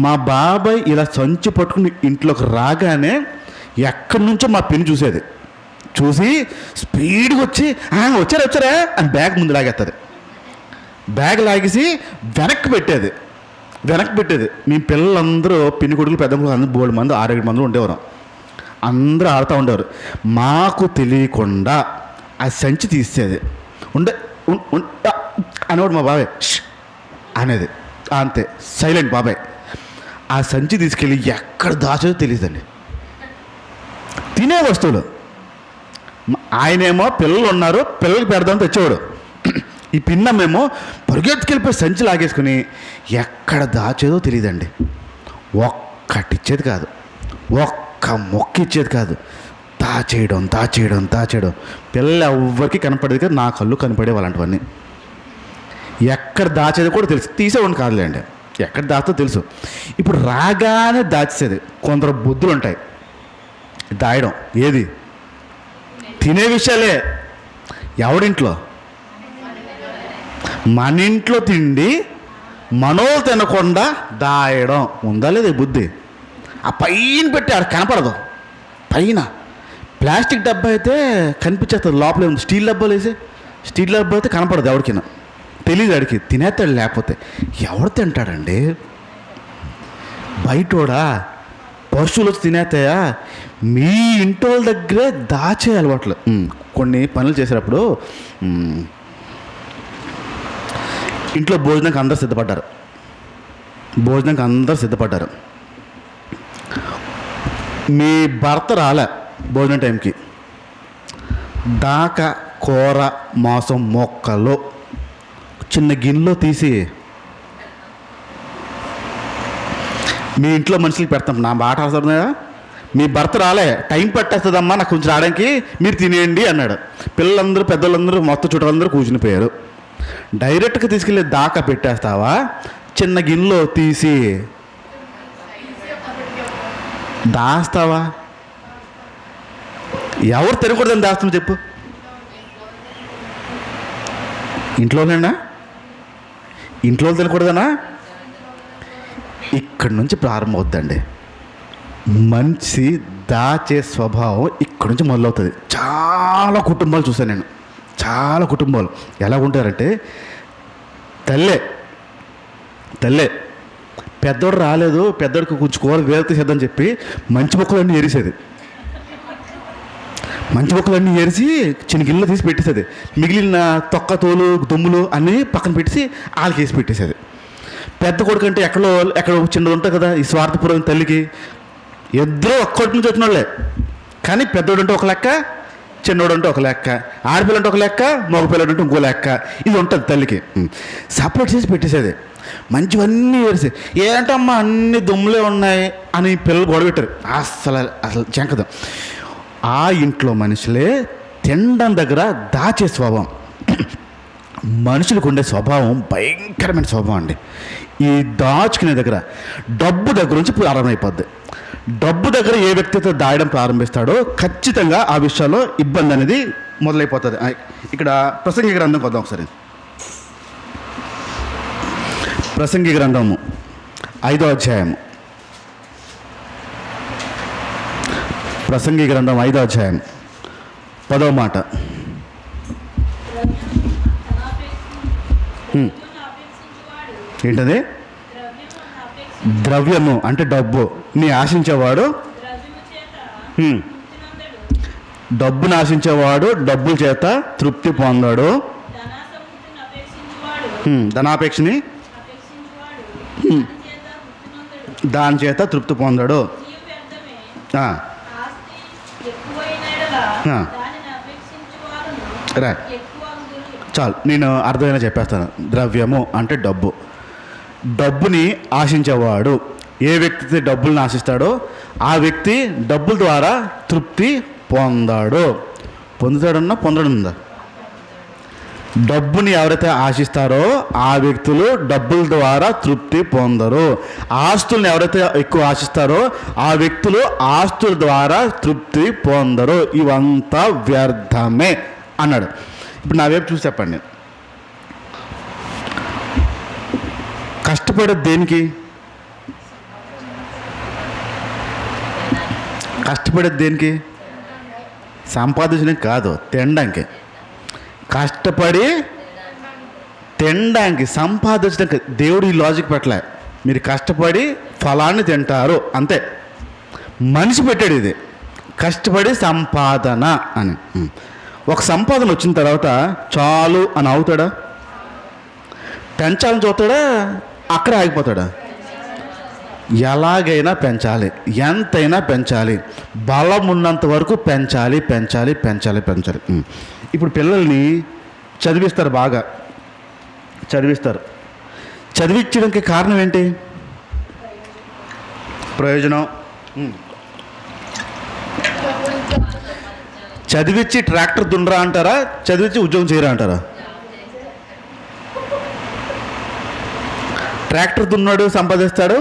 మా బాబాయ్ ఇలా సంచి పట్టుకుని ఇంట్లోకి రాగానే ఎక్కడి నుంచో మా పిన్ని చూసి స్పీడ్గా వచ్చారా అని బ్యాగ్ ముందు లాగేస్తుంది. బ్యాగ్ లాగేసి వెనక్కి పెట్టేది. మేము పిల్లలందరూ పిన్ని కొడుకులు, పెద్ద కొడుకులు అందరూ 3 మంది 6-7 మంది ఉండేవారు. అందరూ ఆడుతూ ఉండేవారు. మాకు తెలియకుండా ఆ సంచి తీసేది. అనేవాడు మా బాబాయ్ అనేది. అంతే, సైలెంట్ బాబాయ్. ఆ సంచి తీసుకెళ్ళి ఎక్కడ దాచేదో తెలియదండి. తినే వస్తువులు ఆయనేమో పిల్లలు ఉన్నారు, పిల్లలకి పెడదామని తెచ్చేవాడు. ఈ పిన్నమేమో పరిగెత్తుకెళ్ళిపోయి సంచి లాగేసుకుని ఎక్కడ దాచేదో తెలియదండి. ఒక్కటిచ్చేది కాదు, ఒక్క మొక్క ఇచ్చేది కాదు. దాచేయడం పిల్లలు ఎవ్వరికి కనపడేది కాదు. నా కళ్ళు కనపడే అలాంటివన్నీ. ఎక్కడ దాచేది కూడా తెలుసు, తీసేవాడిని కాదులేండి. ఎక్కడ దాచుతో తెలుసు. ఇప్పుడు రాగానే దాచేది. కొందరు బుద్ధులు ఉంటాయి. దాయడం ఏది? తినే విషయాలే. ఎవడింట్లో? మన ఇంట్లో తిండి మనోళ్ళు తినకుండా దాయడం ఉందా లేదా బుద్ధి? ఆ పైన పెట్టి ఆడ కనపడదు. పైన ప్లాస్టిక్ డబ్బా అయితే కనిపించేస్తుంది, లోపలే ఉంది. స్టీల్ డబ్బా అయితే కనపడదు, ఎవరికైనా తెలియదు. ఆడికి తినేస్తాడు. లేకపోతే ఎవడు తింటాడండి? బయటోడా? పశువులు వచ్చి తినేస్తాయా? మీ ఇంటి వాళ్ళ దగ్గరే దాచే అలవాట్లు. కొన్ని పనులు చేసేటప్పుడు ఇంట్లో భోజనానికి అందరూ సిద్ధపడ్డారు. మీ భర్త రాలే భోజనం టైంకి. దాకా కూర మాంసం మొక్కలు చిన్న గిన్నెలో తీసి మీ ఇంట్లో మనుషులకి పెడతాం. నా మాట అవసరం కదా. మీ భర్త రాలే, టైం పట్టేస్తుందమ్మా నాకు కొంచెం రావడానికి, మీరు తినేయండి అన్నాడు. పిల్లలందరూ పెద్దలందరూ మొత్తం చుట్టాలందరూ కూర్చుని పోయారు. డైరెక్ట్గా తీసుకెళ్ళి దాకా పెట్టేస్తావా? చిన్న గిన్నెలో తీసి దాస్తావా? ఎవరు తినకూడదని దాస్తామో చెప్పు? ఇంట్లోనేనా? ఇంట్లో తినకూడదనా? ఇక్కడి నుంచి ప్రారంభమవుద్దండి. మంచి దాచే స్వభావం ఇక్కడి నుంచి మొదలవుతుంది. చాలా కుటుంబాలు చూశాను నేను. చాలా కుటుంబాలు ఎలా ఉంటారంటే, తల్లే పెద్దోడు రాలేదు, పెద్దోడికి కొంచెం కూర వేరే తీసేద్దని చెప్పి మంచి మొక్కలన్నీ ఏరిసేది. మంచి మొక్కలన్నీ ఏరిసి చిన్న గిన్నెలో తీసి పెట్టేసేది. మిగిలిన తొక్క తోలు దుమ్ములు అన్నీ పక్కన పెట్టేసి వాళ్ళకి వేసి పెట్టేసేది. పెద్ద కొడుకు అంటే ఎక్కడో చిన్నది ఉంటుంది కదా, ఈ స్వార్థపురం తల్లికి. ఇద్దరు ఒక్కటి నుంచి వచ్చిన వాళ్ళే. కానీ పెద్దోడు అంటే ఒక లెక్క, చిన్నోడు అంటే ఒక లెక్క, ఆడపిల్ల అంటే ఒక లెక్క, మగపిల్లడు అంటే ఇంకో లెక్క. ఇది ఉంటుంది తల్లికి. సపరేట్ చేసి పెట్టేసేది. మంచివన్నీ ఏరిసి ఏంటమ్మా అన్ని దుమ్ములే ఉన్నాయి అని పిల్లలు గొడవెట్టారు. అసలు చెంకదు. ఆ ఇంట్లో మనుషులే తినడం దగ్గర దాచే స్వభావం. మనుషులకు ఉండే స్వభావం భయంకరమైన స్వభావం అండి. ఈ దాచుకునే దగ్గర డబ్బు దగ్గర నుంచి ప్రారంభమైపోద్ది. డబ్బు దగ్గర ఏ వ్యక్తితో దాయడం ప్రారంభిస్తాడో ఖచ్చితంగా ఆ విషయాల్లో ఇబ్బంది అనేది మొదలైపోతుంది. ఇక్కడ ప్రసంగి గ్రంథం కొద్దాం ఒకసారి. ప్రసంగి గ్రంథము 5వ అధ్యాయము. ప్రసంగి గ్రంథం 5వ అధ్యాయం 10వ మాట. ఏంటది? ద్రవ్యము అంటే డబ్బు నీ ఆశించేవాడు, డబ్బును ఆశించేవాడు డబ్బుల చేత తృప్తి పొందాడు. ధనాపేక్షని దాని చేత తృప్తి పొందాడు. రా చాలు, నేను అర్థమైనా చెప్పేస్తాను. ద్రవ్యము అంటే డబ్బు. డబ్బుని ఆశించేవాడు ఏ వ్యక్తి డబ్బుల్ని ఆశిస్తాడో ఆ వ్యక్తి డబ్బుల ద్వారా తృప్తి పొందాడు. పొందుతాడన్నా పొందడుందా? డబ్బుని ఎవరైతే ఆశిస్తారో ఆ వ్యక్తులు డబ్బుల ద్వారా తృప్తి పొందరు. ఆస్తుల్ని ఎవరైతే ఎక్కువ ఆశిస్తారో ఆ వ్యక్తులు ఆస్తుల ద్వారా తృప్తి పొందరు. ఇవంతా వ్యర్థమే అన్నాడు. ఇప్పుడు నా వైపు చూసి చెప్పండి, కష్టపడేది దేనికి? కష్టపడేది దేనికి? సంపాదించడానికి కాదు, తినడానికి. కష్టపడి తినడానికి, సంపాదించడానికి. దేవుడు ఈ లాజిక్ పెట్టలే. మీరు కష్టపడి ఫలాన్ని తింటారు అంతే. మనిషి పెట్టాడు ఇది, కష్టపడి సంపాదన అని. ఒక సంపాదన వచ్చిన తర్వాత చాలు అని అవుతాడా? పెంచాలని చూస్తాడా? అక్కడ ఆగిపోతాడా? ఎలాగైనా పెంచాలి, ఎంతైనా పెంచాలి, బలం ఉన్నంత వరకు పెంచాలి పెంచాలి పెంచాలి పెంచాలి. ఇప్పుడు పిల్లల్ని చదివిస్తారు, బాగా చదివిస్తారు. చదివించడానికి కారణం ఏంటి? ప్రయోజనం. చదివించి ట్రాక్టర్ దున్నరా అంటారా? చదివించి ఉద్యోగం చేయరా అంటారా? ట్రాక్టర్ దున్నాడు సంపాదిస్తాడు,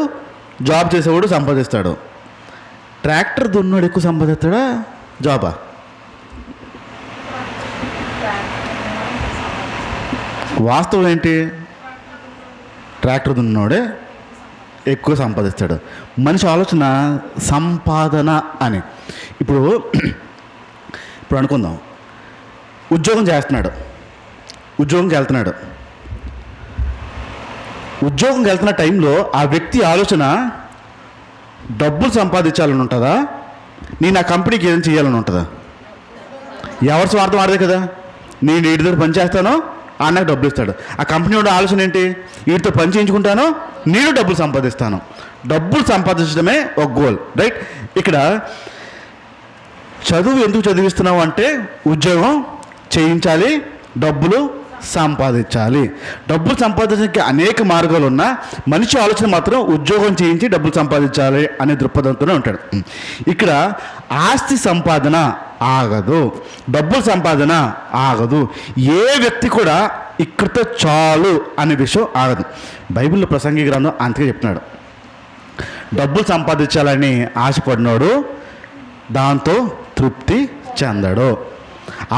జాబ్ చేసేవాడు సంపాదిస్తాడు. ట్రాక్టర్ దున్నాడు ఎక్కువ సంపాదిస్తాడా, జాబా? వాస్తవం ఏంటి? ట్రాక్టర్ దున్నాడే ఎక్కువ సంపాదిస్తాడు. మనిషి ఆలోచన సంపాదన అని. ఇప్పుడు అనుకుందాం, ఉద్యోగం చేస్తున్నాడు, ఉద్యోగంకి వెళ్తున్న టైంలో ఆ వ్యక్తి ఆలోచన డబ్బులు సంపాదించాలని ఉంటుందా, నేను ఆ కంపెనీకి ఏదైనా చేయాలని ఉంటుందా? ఎవరి స్వార్థం ఆడదే కదా. నేను వీటి దగ్గర పని చేస్తానో నాకు డబ్బులు ఇస్తాడు. ఆ కంపెనీ వాడు ఆలోచన ఏంటి? వీటితో పని చేయించుకుంటాను, నేను డబ్బులు సంపాదిస్తాను. డబ్బులు సంపాదించడమే ఒక గోల్, రైట్? ఇక్కడ చదువు ఎందుకు చదివిస్తున్నావు అంటే ఉద్యోగం చేయించాలి, డబ్బులు సంపాదించాలి. డబ్బులు సంపాదించడానికి అనేక మార్గాలు ఉన్నా మనిషి ఆలోచన మాత్రం ఉద్యోగం చేయించి డబ్బులు సంపాదించాలి అనే దృక్పథంతోనే ఉంటాడు. ఇక్కడ ఆస్తి సంపాదన ఆగదు, డబ్బుల సంపాదన ఆగదు. ఏ వ్యక్తి కూడా ఇక్కడితో చాలు అనే విషయం ఆగదు. బైబిల్లో ప్రసంగి గ్రంథం అంతగా చెప్తున్నాడు. డబ్బులు సంపాదించాలని ఆశపడినాడు దాంతో తృప్తి చెందడు.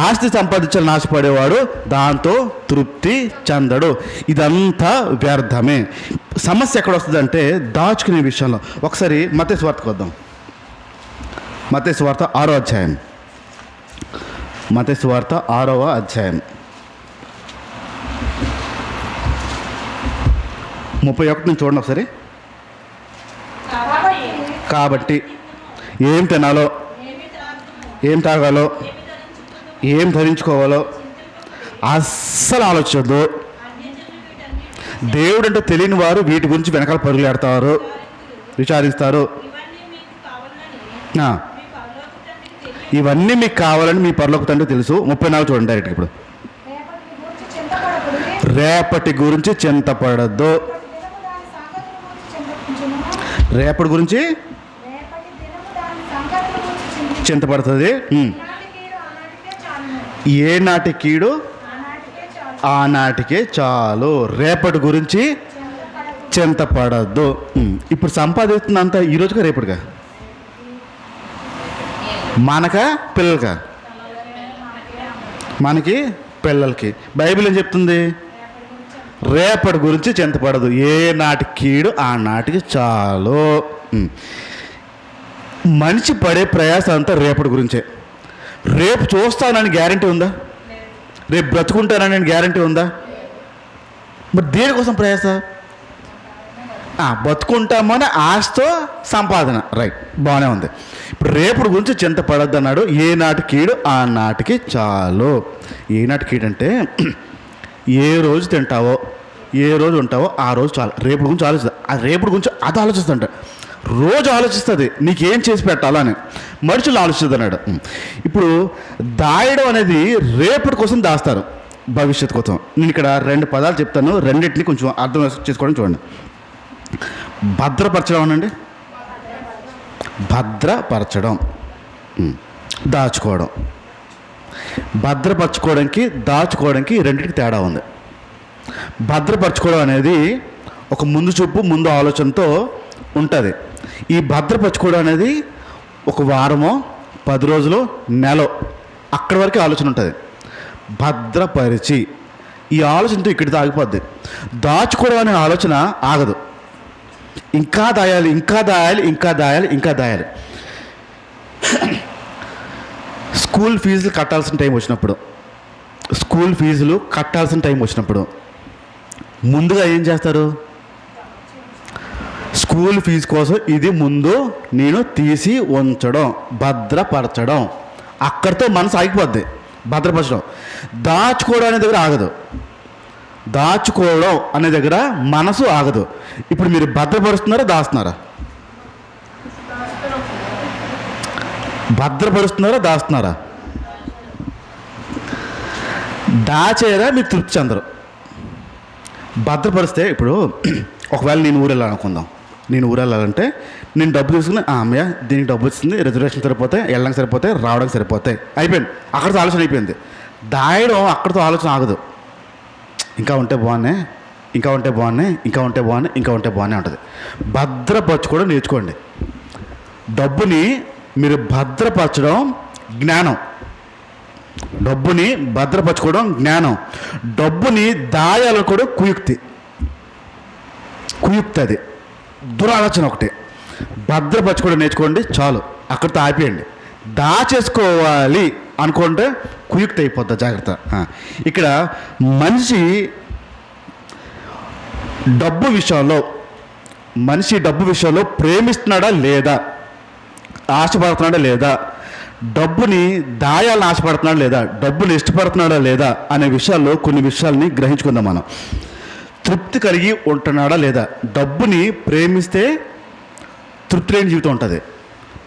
ఆస్తి సంపాదించాలని ఆశపడేవాడు దాంతో తృప్తి చెందడు. ఇదంతా వ్యర్థమే. సమస్య ఎక్కడ వస్తుందంటే దాచుకునే విషయంలో. ఒకసారి మత్తయి సువార్తకు వద్దాం. మత్తయి సువార్త 6వ అధ్యాయం. మత్తయి సువార్త 6వ అధ్యాయం 31 నుంచి చూడండి ఒకసారి. కాబట్టి ఏం తినాలో, ఏం తాగాలో, ఏం ధరించుకోవాలో అస్సలు ఆలోచించద్దు. దేవుడు అంటే తెలియని వారు వీటి గురించి వెనకాల విచారిస్తారు. ఇవన్నీ మీకు కావాలని మీ పరలోక తండ్రి తెలుసు. 34 చూడండి డైరెక్ట్. ఇప్పుడు రేపటి గురించి చింతపడద్దు. రేపటి గురించి చింతపడుతుంది. ఏనాటి కీడు ఆనాటికే చాలు. రేపటి గురించి చింతపడద్దు. ఇప్పుడు సంపాదిస్తుందంతా ఈరోజుగా రేపటిగా? మనకా పిల్లలకా? మనకి పిల్లలకి. బైబిల్ ఏం చెప్తుంది? రేపటి గురించి చింతపడదు. ఏ నాటి కీడు ఆ నాటికి చాలు. మనిషి పడే ప్రయాస అంతా రేపటి గురించే. రేపు చూస్తానని గ్యారంటీ ఉందా? రేపు బ్రతుకుంటానని గ్యారంటీ ఉందా? మరి దేనికోసం ప్రయాస? బతుకుంటామని ఆశతో సంపాదన. రైట్, బాగానే ఉంది. ఇప్పుడు రేపటి గురించి చింతపడద్దు అన్నాడు. ఏ నాటి కీడు ఆ నాటికి చాలు. ఏ నాటి కీడు అంటే ఏ రోజు తింటావో, ఏ రోజు ఉంటావో ఆ రోజు చాలు. రేపటి గురించి ఆలోచిస్తా. ఆ రేపటి గురించి అది ఆలోచిస్తుంట. రోజు ఆలోచిస్తుంది నీకేం చేసి పెట్టాలని. మనుషులు ఆలోచిస్తుంది అన్నాడు. ఇప్పుడు దాయడం అనేది రేపటి కోసం దాస్తారు, భవిష్యత్తు కోసం. నేను ఇక్కడ 2 పదాలు చెప్తాను, రెండింటిని కొంచెం అర్థం చేసుకోవడం చూడండి. భద్రపరచడం అనండి. భద్రపరచడం, దాచుకోవడం. భద్రపరచుకోవడానికి దాచుకోవడానికి రెండింటికి తేడా ఉంది. భద్రపరచుకోవడం అనేది ఒక ముందు చూపు, ముందు ఆలోచనతో ఉంటుంది. ఈ భద్రపరచుకోవడం అనేది ఒక వారమో 10 రోజులు, నెలో, అక్కడి వరకు ఆలోచన ఉంటుంది. భద్రపరిచి ఈ ఆలోచనతో ఇక్కడితో ఆగిపోద్ది. దాచుకోవడం అనే ఆలోచన ఆగదు. ఇంకా దాయాలి, ఇంకా దాయాలి, ఇంకా దాయాలి, ఇంకా దాయాలి. స్కూల్ ఫీజులు కట్టాల్సిన టైం వచ్చినప్పుడు ముందుగా ఏం చేస్తారు? స్కూల్ ఫీజు కోసం ఇది ముందు నేను తీసి ఉంచడం, భద్రపరచడం. అక్కడితో మనసు ఆగిపోద్ది. భద్రపరచడం. దాచుకోవడం అనే దగ్గర ఆగదు. దాచుకోవడం అనే దగ్గర మనసు ఆగదు. ఇప్పుడు మీరు భద్రపరుస్తున్నారా, దాస్తున్నారా? భద్రపరుస్తున్నారా, దాస్తున్నారా? దాచేరా మీరు తృప్తి చెందరు. భద్రపరిస్తే ఇప్పుడు ఒకవేళ నేను ఊరు వెళ్ళాలనుకుందాం. నేను ఊరు వెళ్ళాలంటే నేను డబ్బు తీసుకుని అమ్మయ్య దీనికి డబ్బు వచ్చింది, రిజర్వేషన్ సరిపోతాయి, వెళ్ళడానికి సరిపోతాయి, రావడానికి సరిపోతాయి, అయిపోయింది. అక్కడితో ఆలోచన అయిపోయింది. దాయడం అక్కడితో ఆలోచన ఆగదు. ఇంకా ఉంటే బాగున్నాయి, ఇంకా ఉంటే బాగున్నాయి, ఇంకా ఉంటే బాగున్నాయి, ఇంకా ఉంటే బాగున్నాయి ఉంటుంది. భద్రపరచుకోవడం నేర్చుకోండి. డబ్బుని మీరు భద్రపరచడం జ్ఞానం. డబ్బుని భద్రపరచుకోవడం జ్ఞానం. డబ్బుని దాయాలనుకోవడం కుయుక్తి. అది దురాలోచన ఒకటి. భద్రపరచుకోవడం నేర్చుకోండి, చాలు. అక్కడితో ఆపేయండి. దాచేసుకోవాలి అనుకుంటే కుయుక్తి అయిపోద్ది. జాగ్రత్త. ఇక్కడ మనిషి డబ్బు విషయంలో ప్రేమిస్తున్నాడా లేదా, ఆశపడుతున్నాడా లేదా, డబ్బుని దాయాలని ఆశపడుతున్నాడా లేదా, డబ్బుని ఇష్టపడుతున్నాడా లేదా అనే విషయాల్లో కొన్ని విషయాల్ని గ్రహించుకుందాం మనం. తృప్తి కలిగి ఉంటున్నాడా లేదా. డబ్బుని ప్రేమిస్తే తృప్తి లేని జీవితం ఉంటుంది,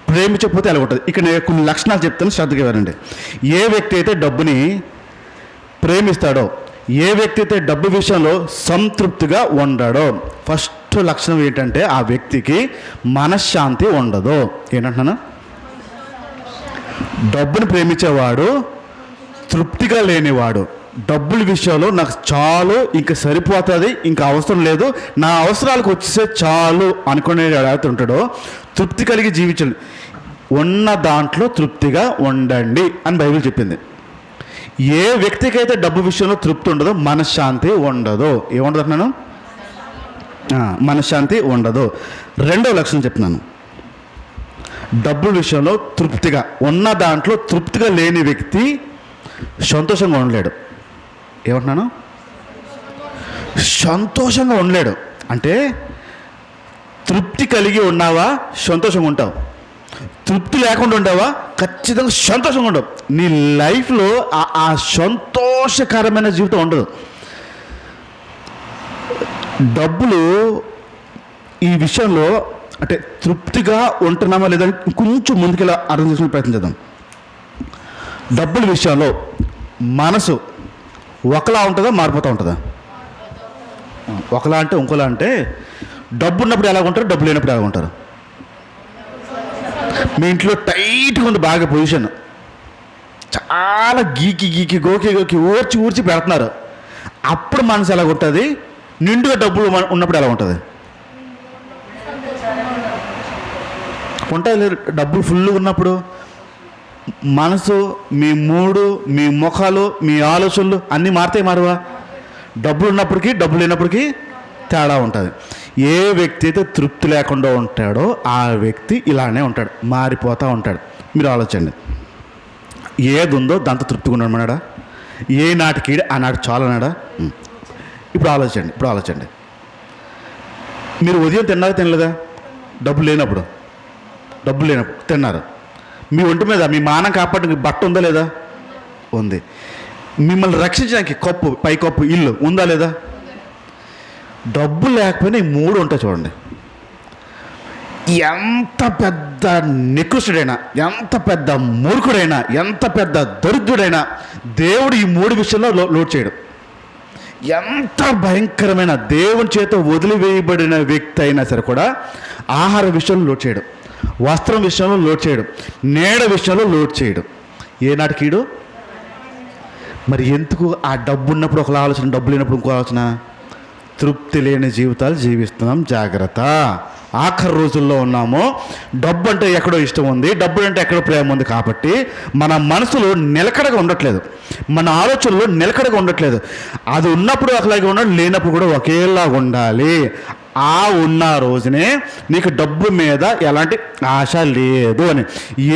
ప్రేమించకపోతే అలా ఉంటుంది. ఇక్కడ నేను కొన్ని లక్షణాలు చెప్తాను, శ్రద్ధగా వినండి. ఏ వ్యక్తి అయితే డబ్బుని ప్రేమిస్తాడో, ఏ వ్యక్తి అయితే డబ్బు విషయంలో సంతృప్తిగా ఉండడో, ఫస్ట్ లక్షణం ఏంటంటే ఆ వ్యక్తికి మనశ్శాంతి ఉండదు. ఏంటంటున్నాను? డబ్బుని ప్రేమించేవాడు తృప్తిగా లేనివాడు. డబ్బుల విషయంలో నాకు చాలు, ఇంకా సరిపోతుంది, ఇంకా అవసరం లేదు, నా అవసరాలకు వచ్చేసే చాలు అనుకునే ఎవరైతే ఉంటాడో తృప్తి కలిగి జీవించండి. ఉన్న దాంట్లో తృప్తిగా ఉండండి అని బైబిల్ చెప్పింది. ఏ వ్యక్తికి అయితే డబ్బు విషయంలో తృప్తి ఉండదో మనశ్శాంతి ఉండదు. ఏముండదు అంటున్నాను? మనశ్శాంతి ఉండదు. రెండవ లక్షణం చెప్తున్నాను. డబ్బు విషయంలో తృప్తిగా, ఉన్న దాంట్లో తృప్తిగా లేని వ్యక్తి సంతోషంగా ఉండలేడు. ఏమంటున్నాను? సంతోషంగా ఉండలేడు. అంటే తృప్తి కలిగి ఉన్నావా సంతోషంగా ఉంటావు, తృప్తి లేకుండా ఉండవా ఖచ్చితంగా సంతోషంగా ఉండవు. నీ లైఫ్లో ఆ సంతోషకరమైన జీవితం ఉండదు. డబ్బులు ఈ విషయంలో అంటే తృప్తిగా ఉంటున్నామా లేదా కొంచెం ముందుకెళ్ళి అర్థం చేసుకునే ప్రయత్నం చేద్దాం. డబ్బుల విషయంలో మనసు ఒకలా ఉంటుందా, మారిపోతూ ఉంటుందా? ఒకలా అంటే ఇంకోలా అంటే, డబ్బు ఉన్నప్పుడు ఎలా ఉంటారు, డబ్బు లేనప్పుడు ఎలా ఉంటారు? మీ ఇంట్లో టైట్గా ఉంది బాగా పొజిషన్, చాలా గీకి గీకి గోకి గోకి ఊర్చి ఊర్చి పెడుతున్నారు, అప్పుడు మనసు ఎలా ఉంటుంది? నిండుగా డబ్బులు ఉన్నప్పుడు ఎలా ఉంటుంది? ఉంటుంది. డబ్బులు ఫుల్గా ఉన్నప్పుడు మనసు, మీ మూడు, మీ ముఖాలు, మీ ఆలోచనలు అన్నీ మారుతాయి, మారువా? డబ్బులు ఉన్నప్పటికీ డబ్బులు లేనప్పటికీ తేడా ఉంటుంది. ఏ వ్యక్తి అయితే తృప్తి లేకుండా ఉంటాడో ఆ వ్యక్తి ఇలానే ఉంటాడు, మారిపోతూ ఉంటాడు. మీరు ఆలోచించండి, ఏది ఉందో దాంతో తృప్తిగా ఉండమన్నాడా? ఏ నాటికి ఆనాటి చాలన్నాడా? ఇప్పుడు ఆలోచండి. మీరు ఉదయం తిన్నారా, తినలేదా? డబ్బులు లేనప్పుడు తిన్నారు. మీ ఒంటి మీద మీ మానం కాపాడడానికి బట్ట ఉందా లేదా? ఉంది. మిమ్మల్ని రక్షించడానికి కప్పు, పై కప్పు, ఇల్లు ఉందా లేదా? డబ్బు లేకపోయినా ఈ మూడు ఉంటాయి. చూడండి, ఎంత పెద్ద నికృష్టుడైనా, ఎంత పెద్ద మూర్ఖుడైనా, ఎంత పెద్ద దరిద్రుడైనా దేవుడు ఈ మూడు విషయంలో లోటు చేయడు. ఎంత భయంకరమైన దేవుని చేత వదిలివేయబడిన వ్యక్తి అయినా సరే కూడా ఆహార విషయంలో లోటు చేయడు, వస్త్రం విషయంలో లోటు చేయడు, నీడ విషయంలో లోటు చేయడు. ఏనాటికీడు? మరి ఎందుకు ఆ డబ్బు ఉన్నప్పుడు ఒకలా ఆలోచన, డబ్బు లేనప్పుడు ఇంకో ఆలోచన? తృప్తి లేని జీవితాలు జీవిస్తున్నాం, జాగ్రత్త. ఆఖరి రోజుల్లో ఉన్నాము. డబ్బు అంటే ఎక్కడో ఇష్టం ఉంది, డబ్బు అంటే ఎక్కడో ప్రేమ ఉంది, కాబట్టి మన మనసులో నిలకడగా ఉండట్లేదు, మన ఆలోచనలో నిలకడగా ఉండట్లేదు. అది ఉన్నప్పుడు ఒకలాగే ఉండాలి, లేనప్పుడు కూడా ఒకేలా ఉండాలి. ఆ ఉన్న రోజునే నీకు డబ్బు మీద ఎలాంటి ఆశ లేదు అని,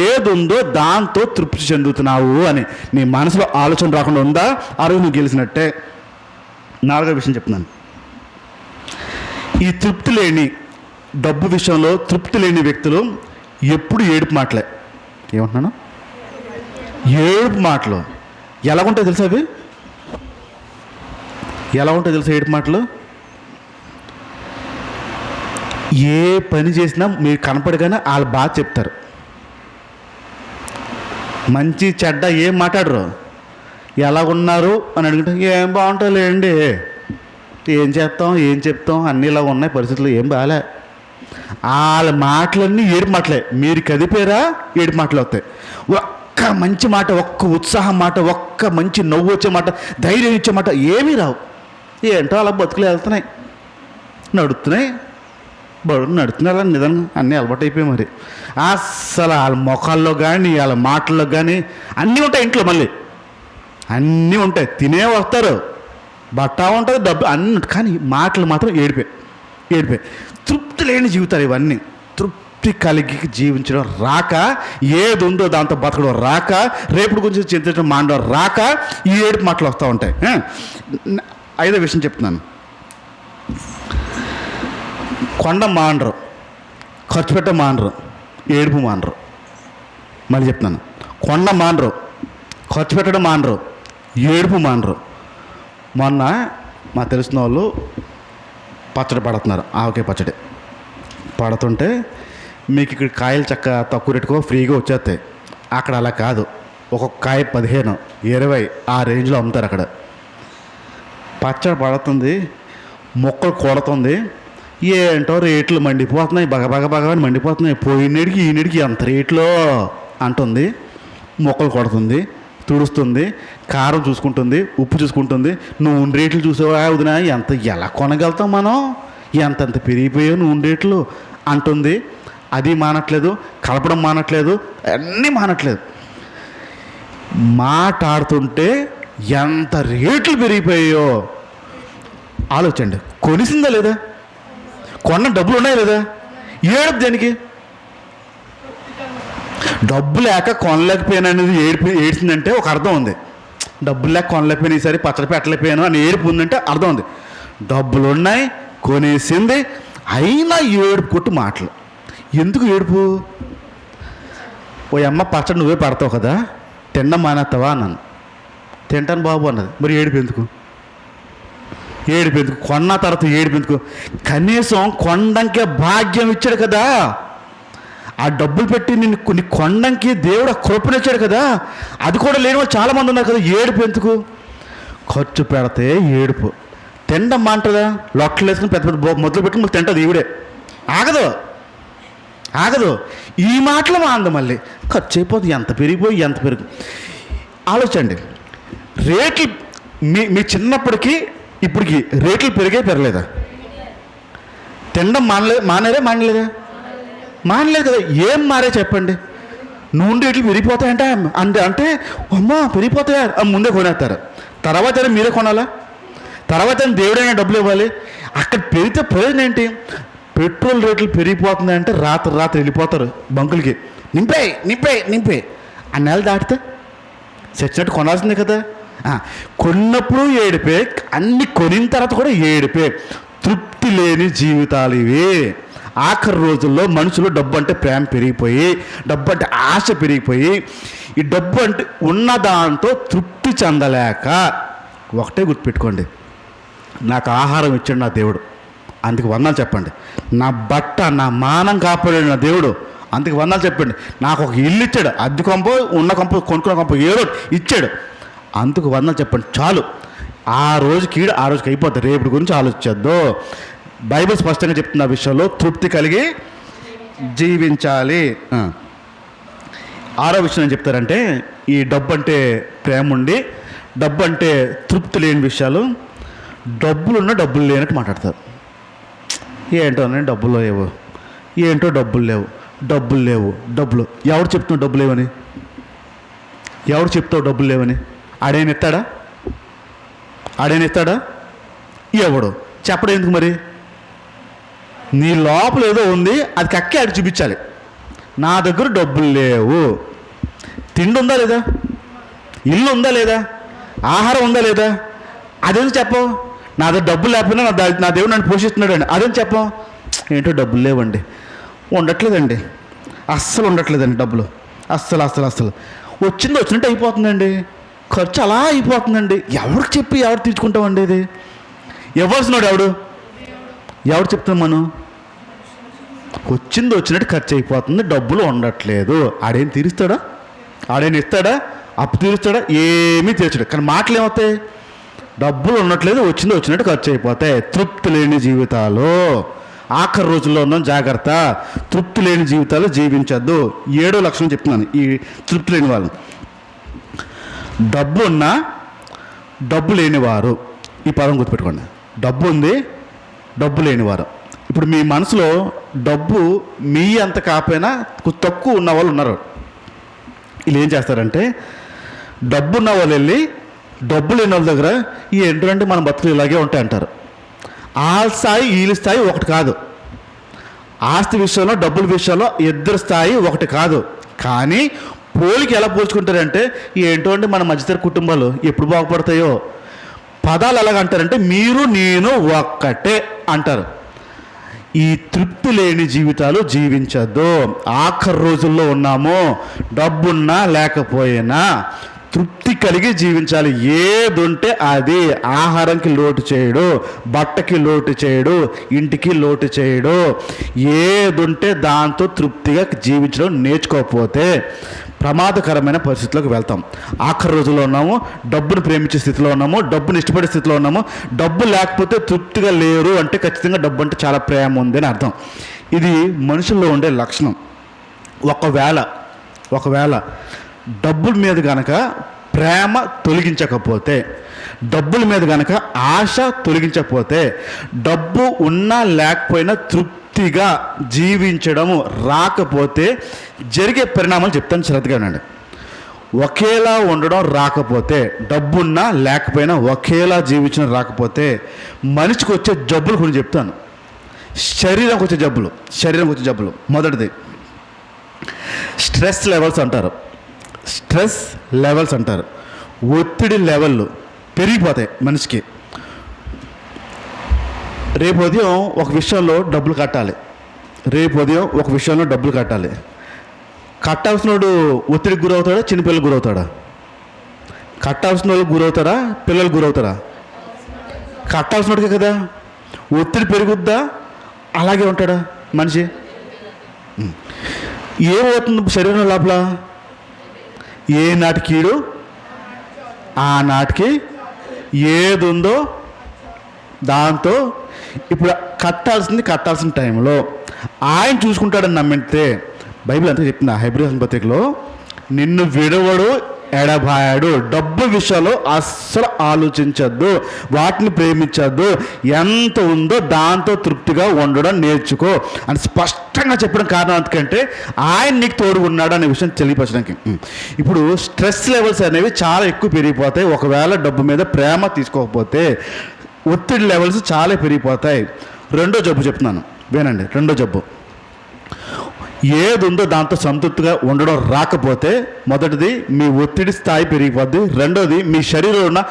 ఏది ఉందో దాంతో తృప్తి చెందుతున్నావు అని నీ మనసులో ఆలోచన రాకుండా ఉందా, ఆ రోజు నువ్వు గెలిచినట్టే. నాలుగో విషయం చెప్తున్నాను. ఈ తృప్తి లేని, డబ్బు విషయంలో తృప్తి లేని వ్యక్తులు ఎప్పుడు ఏడుపు మాటలే. ఏమంటున్నాను? ఏడుపు మాటలు ఎలాగుంటాయి తెలుసా? అవి ఎలా ఉంటాయి తెలుసా? ఏడుపు మాటలు ఏ పని చేసినా మీరు కనపడగానే వాళ్ళు బాగా చెప్తారు. మంచి చెడ్డ ఏం మాట్లాడరు. ఎలా ఉన్నారు అని అడుగుంటే ఏం బాగుంటుందిలేండి, ఏం చెప్తాం అన్నీ ఇలా ఉన్నాయి పరిస్థితులు, ఏం బాగాలే. వాళ్ళ మాటలన్నీ ఏడుపు మాటలే. మీరు కదిపేరా ఏడుపు మాటలు వస్తాయి. ఒక్క మంచి మాట, ఒక్క ఉత్సాహం మాట, ఒక్క మంచి నవ్వు వచ్చే మాట, ధైర్యం ఇచ్చే మాట ఏమీ రావు. ఏంటో అలా బతుకులు వెళ్తున్నాయి, నడుస్తున్నాయి అలా నిజంగా అన్నీ అలవాటు అయిపోయాయి. మరి అస్సలు వాళ్ళ ముఖాల్లో కానీ వాళ్ళ మాటల్లో కానీ అన్నీ ఉంటాయి. ఇంట్లో మళ్ళీ అన్నీ ఉంటాయి, తినే వస్తారు, బట్ట ఉంటుంది, డబ్బు అన్నీ, కానీ మాటలు మాత్రం ఏడిపోయి. తృప్తి లేని జీవితాలు ఇవన్నీ. తృప్తి కలిగి జీవించడం రాక, ఏది ఉందో దాంతో బతకడం రాక, రేపు గురించి చింతించడం మానడం రాక ఈ ఏడుపు మాటలు వస్తూ ఉంటాయి. ఐదో విషయం చెప్తున్నాను. కొండ మానరు, ఖర్చు పెట్ట మానరు, ఏడుపు మానరు. మళ్ళీ చెప్తున్నాను, కొండ మానరు, ఖర్చు పెట్టడం మానరు, ఏడుపు మానరు. మొన్న మా తెలిసిన వాళ్ళు పచ్చడి పడుతున్నారు, ఆవకాయ పచ్చడి పడుతుంటే మీకు ఇక్కడ కాయలు చక్క తక్కువ రేటుకో ఫ్రీగా వచ్చేస్తాయి. అక్కడ అలా కాదు, ఒక్కొక్క కాయ 15, 20 ఆ రేంజ్లో అమ్ముతారు. అక్కడ పచ్చడి పడుతుంది, మొక్కలు కొడుతుంది, ఏంటో రేట్లు మండిపోతున్నాయి, బగ మండిపోతున్నాయి. పోయినడికి ఈనడికి ఎంత రేట్లో అంటుంది. మొక్కలు కొడుతుంది, తుడుస్తుంది, కారం చూసుకుంటుంది, ఉప్పు చూసుకుంటుంది. నూనె రేట్లు చూసావా వదినా, ఎలా కొనగలుగుతాం మనం, ఎంతంత పెరిగిపోయావు నూనె రేట్లు అంటుంది. అది మానట్లేదు, కలపడం మానట్లేదు, అన్నీ మానట్లేదు. మాట్లాడుతుంటే ఎంత రేట్లు పెరిగిపోయాయో ఆలోచండి. కొనిసిందా లేదా? కొన్న డబ్బులు ఉన్నాయి లేదా? ఏడుపు దేనికి? డబ్బు లేక కొనలేకపోయాను అనేది ఏడ్చిందంటే ఒక అర్థం ఉంది. డబ్బులు లేక కొనలేకపోయాను, ఈసారి పచ్చడి పెట్టలేకపోయాను అని ఏడుపు ఉందంటే అర్థం ఉంది. డబ్బులు ఉన్నాయి, కొనేసింది, అయినా ఏడుపు కొట్టు మాటలు. ఎందుకు ఏడుపు? ఓ అమ్మ పచ్చడి నువ్వే పడతావు కదా, తినడం మానేస్తావా అన్నాను. తింటాను బాబు అన్నది. మరి ఏడుపు ఎందుకు? కొన్న తర్వాత ఏడుపు ఎందుకు? కనీసం కొనడానికే భాగ్యం ఇచ్చాడు కదా, ఆ డబ్బులు పెట్టి నిన్ను కొన్ని కొండంకి దేవుడు కృపనిచ్చాడు కదా, అది కూడా లేని వాళ్ళు చాలామంది ఉన్నారు కదా. ఏడుపు ఎందుకు? ఖర్చు పెడితే ఏడుపు. తినడం మాంటదా? లొట్టలు వేసుకుని పెద్ద పెద్ద మొదలు పెట్టుకుని మళ్ళీ తింటుంది ఈవిడే. ఆగదు. ఈ మాటలు మాంది మళ్ళీ ఖర్చు అయిపోతుంది. ఎంత పెరిగి ఆలోచండి. రేట్లు మీ చిన్నప్పటికీ ఇప్పటికి రేట్లు పెరగలేదా? తినడం మానలేదా? మానలేదు కదా. ఏం మారే చెప్పండి. నూనె రేట్లు పెరిగిపోతాయంటే అంటే అమ్మా పెరిగిపోతాయా ముందే కొనేస్తారు. తర్వాత మీరే కొనాలా? తర్వాత దేవుడైనా డబ్బులు ఇవ్వాలి. అక్కడ పెరిగితే ప్రయోజనం ఏంటి? పెట్రోల్ రేట్లు పెరిగిపోతున్నాయంటే రాత్రి వెళ్ళిపోతారు బంకులకి. నింపే ఆ నెల దాటితే చచ్చినట్టు కొనాల్సిందే కదా. కొన్నప్పుడు ఏడిపే, అన్ని కొనిన తర్వాత కూడా ఏడిపే. తృప్తి లేని జీవితాలు ఇవి. ఆఖరి రోజుల్లో మనుషులు డబ్బు అంటే ప్రేమ పెరిగిపోయి, డబ్బు అంటే ఆశ పెరిగిపోయి, ఈ డబ్బు అంటే ఉన్న దాంతో తృప్తి చెందలేక, ఒకటే గుర్తుపెట్టుకోండి, నాకు ఆహారం ఇచ్చాడు నా దేవుడు, అందుకు వందనాలు చెప్పండి. నా బట్ట, నా మానం కాపాడాడు నా దేవుడు, అందుకు వందనాలు చెప్పండి. నాకు ఒక ఇల్లు ఇచ్చాడు, అద్దె కొంప, ఉన్న కొంప, కొనుక్కున్న కొంప ఏదో ఇచ్చాడు, అందుకు వందనాలు చెప్పండి. చాలు. ఆ రోజుకి ఆ రోజుకి అయిపోతుంది. రేపటి గురించి ఆలోచించద్దు. బైబిల్ స్పష్టంగా చెప్తున్న విషయంలో తృప్తి కలిగి జీవించాలి. ఆరో విషయం ఏం చెప్తారంటే, ఈ డబ్బు అంటే ప్రేమ ఉండి డబ్బు అంటే తృప్తి లేని విషయాలు, డబ్బులున్న డబ్బులు లేనట్టు మాట్లాడతారు. ఏంటో డబ్బులు లేవు, ఏంటో డబ్బులు లేవు. ఎవడు చెప్తున్నావు డబ్బులు లేవని? ఎవడు చెప్తావు డబ్బులు లేవని? ఆడేని ఎత్తాడా? ఎవడు చెప్పడం ఎందుకు మరి? నీ లోపల ఏదో ఉంది, అది కక్కి ఆడి చూపించాలి. నా దగ్గర డబ్బులు లేవు. తిండి ఉందా లేదా? ఇల్లు ఉందా లేదా? ఆహారం ఉందా లేదా? అదేంటి చెప్పవు? నా దగ్గర డబ్బులు లేకపోయినా నా దేవుడు నన్ను పోషిస్తున్నాడు అండి, అదేంటి చెప్పం? ఏంటో డబ్బులు లేవండి, ఉండట్లేదండి, అస్సలు ఉండట్లేదండి డబ్బులు, అస్సలు వచ్చినట్టు అయిపోతుందండి, ఖర్చు అలా అయిపోతుందండి. ఎవరికి చెప్పి ఎవరు తీర్చుకుంటామండి? ఇది ఇవ్వాల్సినాడు ఎవడు చెప్తాం మనం? వచ్చినట్టు ఖర్చు అయిపోతుంది, డబ్బులు ఉండట్లేదు. ఆడేం తీరుస్తాడా? ఆడేం ఇస్తాడా? అప్పు తీరుస్తాడా? ఏమీ తీర్చడు. కానీ మాటలు ఏమవుతాయి? డబ్బులు ఉండట్లేదు, వచ్చినట్టు ఖర్చు అయిపోతాయి. తృప్తి లేని జీవితాలు. ఆఖరి రోజుల్లో ఉన్నాం, జాగ్రత్త. తృప్తి లేని జీవితాలు జీవించద్దు. 7వ లక్షణం చెప్తున్నాను ఈ తృప్తి లేని వాళ్ళు. డబ్బు ఉన్నా డబ్బు లేనివారు. ఈ పదం గుర్తుపెట్టుకోండి. డబ్బు ఉంది, డబ్బు లేనివారు. ఇప్పుడు మీ మనసులో డబ్బు మీ అంత కాకపోయినా తక్కువ ఉన్న వాళ్ళు ఉన్నారు. వీళ్ళు ఏం చేస్తారంటే, డబ్బు ఉన్న వాళ్ళు వెళ్ళి డబ్బు లేని వాళ్ళ దగ్గర ఏంటంటే మన బతుకులు ఇలాగే ఉంటాయి అంటారు. ఆ స్థాయి వీళ్ళ స్థాయి ఒకటి కాదు. ఆస్తి విషయంలో, డబ్బుల విషయంలో ఇద్దరు స్థాయి ఒకటి కాదు. కానీ పోలికి ఎలా పోల్చుకుంటారంటే, ఏంటో అంటే మన మధ్యతరగతి కుటుంబాలు ఎప్పుడు బాగుపడతాయో. పదాలు ఎలాగంటారంటే, మీరు నేను ఒక్కటే అంటారు. ఈ తృప్తి లేని జీవితాలు జీవించద్దు. ఆఖరి రోజుల్లో ఉన్నాము, డబ్బున్నా లేకపోయినా తృప్తి కలిగి జీవించాలి. ఏదుంటే అది. ఆహారంకి లోటు చేయడు, బట్టకి లోటు చేయడు, ఇంటికి లోటు చేయడు. ఏదుంటే దాంతో తృప్తిగా జీవించడం నేర్చుకోకపోతే ప్రమాదకరమైన పరిస్థితుల్లోకి వెళ్తాం. ఆఖరి రోజుల్లో ఉన్నాము, డబ్బును ప్రేమించే స్థితిలో ఉన్నాము, డబ్బును ఇష్టపడే స్థితిలో ఉన్నాము. డబ్బు లేకపోతే తృప్తిగా లేరు అంటే ఖచ్చితంగా డబ్బు అంటే చాలా ప్రేమ ఉంది అని అర్థం. ఇది మనుషుల్లో ఉండే లక్షణం. ఒకవేళ డబ్బుల మీద కనుక ప్రేమ తొలగించకపోతే, డబ్బుల మీద కనుక ఆశ తొలగించకపోతే, డబ్బు ఉన్నా లేకపోయినా తృప్తిగా జీవించడము రాకపోతే జరిగే పరిణామాలు చెప్తాను, శ్రద్ధగా వినండి. ఒకేలా ఉండడం రాకపోతే, డబ్బున్నా లేకపోయినా ఒకేలా జీవించడం రాకపోతే మనిషికి వచ్చే జబ్బుల గురించి చెప్తాను. శరీరంకి వచ్చే జబ్బులు. మొదటిది స్ట్రెస్ లెవెల్స్ అంటారు. ఒత్తిడి లెవెల్లు పెరిగిపోతాయి మనిషికి. రేపు ఉదయం ఒక విషయంలో డబ్బులు కట్టాలి. కట్టాల్సినోడు ఒత్తిడికి గురవుతాడా? చిన్నపిల్లలు గురవుతాడా? కట్టాల్సిన వాళ్ళు గురవుతారా? పిల్లలు గురవుతారా? కట్టాల్సినోడికే కదా. ఒత్తిడి పెరుగుద్దా? అలాగే ఉంటాడా మనిషి? ఏమవుతుంది శరీరం లోపల? ఏ నాటి కీడు ఆ నాటికి ఏది ఉందో దాంతో ఇప్పుడు కట్టాల్సిన టైంలో ఆయన చూసుకుంటాడని నమ్మితే బైబిల్ అంతా చెప్పింది. హెబ్రీ పత్రికలో నిన్ను విడవడు ఎడబాయాడు. డబ్బు విషయంలో అస్సలు ఆలోచించద్దు, వాటిని ప్రేమించద్దు, ఎంత ఉందో దాంతో తృప్తిగా ఉండడం నేర్చుకో అని స్పష్టంగా చెప్పడం కారణం ఎందుకంటే ఆయన నీకు తోడుగున్నాడు అనే విషయం తెలియపరచడానికి. ఇప్పుడు స్ట్రెస్ లెవెల్స్ అనేవి చాలా ఎక్కువ పెరిగిపోతాయి. ఒకవేళ డబ్బు మీద ప్రేమ తీసుకోకపోతే ఒత్తిడి లెవెల్స్ చాలా పెరిగిపోతాయి. రెండో జబ్బు చెప్తున్నాను వినండి. రెండో జబ్బు ఏది ఉందో దాంతో సంతృప్తిగా ఉండడం రాకపోతే, మొదటిది మీ ఒత్తిడి స్థాయి పెరిగిపోద్ది. రెండోది మీ శరీరంలో ఉన్న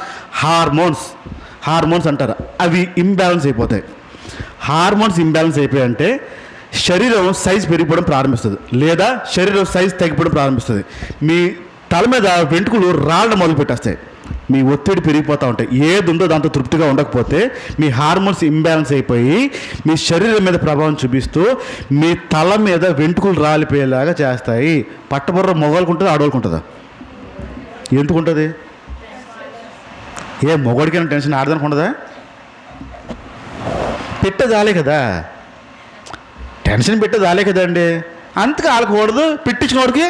హార్మోన్స్ అంటారు, అవి ఇంబ్యాలెన్స్ అయిపోతాయి. హార్మోన్స్ ఇంబ్యాలెన్స్ అయిపోయాయంటే శరీరం సైజ్ పెరిగిపోవడం ప్రారంభిస్తుంది, లేదా శరీరం సైజ్ తగ్గిపోవడం ప్రారంభిస్తుంది. మీ తల మీద వెంట్రుకలు రాళ్ళ మొదలు పెట్టేస్తాయి. మీ ఒత్తిడి పెరిగిపోతూ ఉంటాయి. ఏది ఉందో దాంతో తృప్తిగా ఉండకపోతే మీ హార్మోన్స్ ఇంబ్యాలెన్స్ అయిపోయి మీ శరీరం మీద ప్రభావం చూపిస్తూ మీ తల మీద వెంట్రుకలు రాలిపోయేలాగా చేస్తాయి. పట్టబుర్ర మొగోళ్ళకు ఉంటుందా ఆడవాళ్ళకు ఉంటుందా? ఎందుకు ఉంటుంది? ఏ మొగోడికైనా టెన్షన్ ఆడదానికి ఉండదా? పెట్టేదాలే కదా, టెన్షన్ పెట్టేదాలే కదండి. అంతగా ఆడకూడదు, పెట్టించినోడికి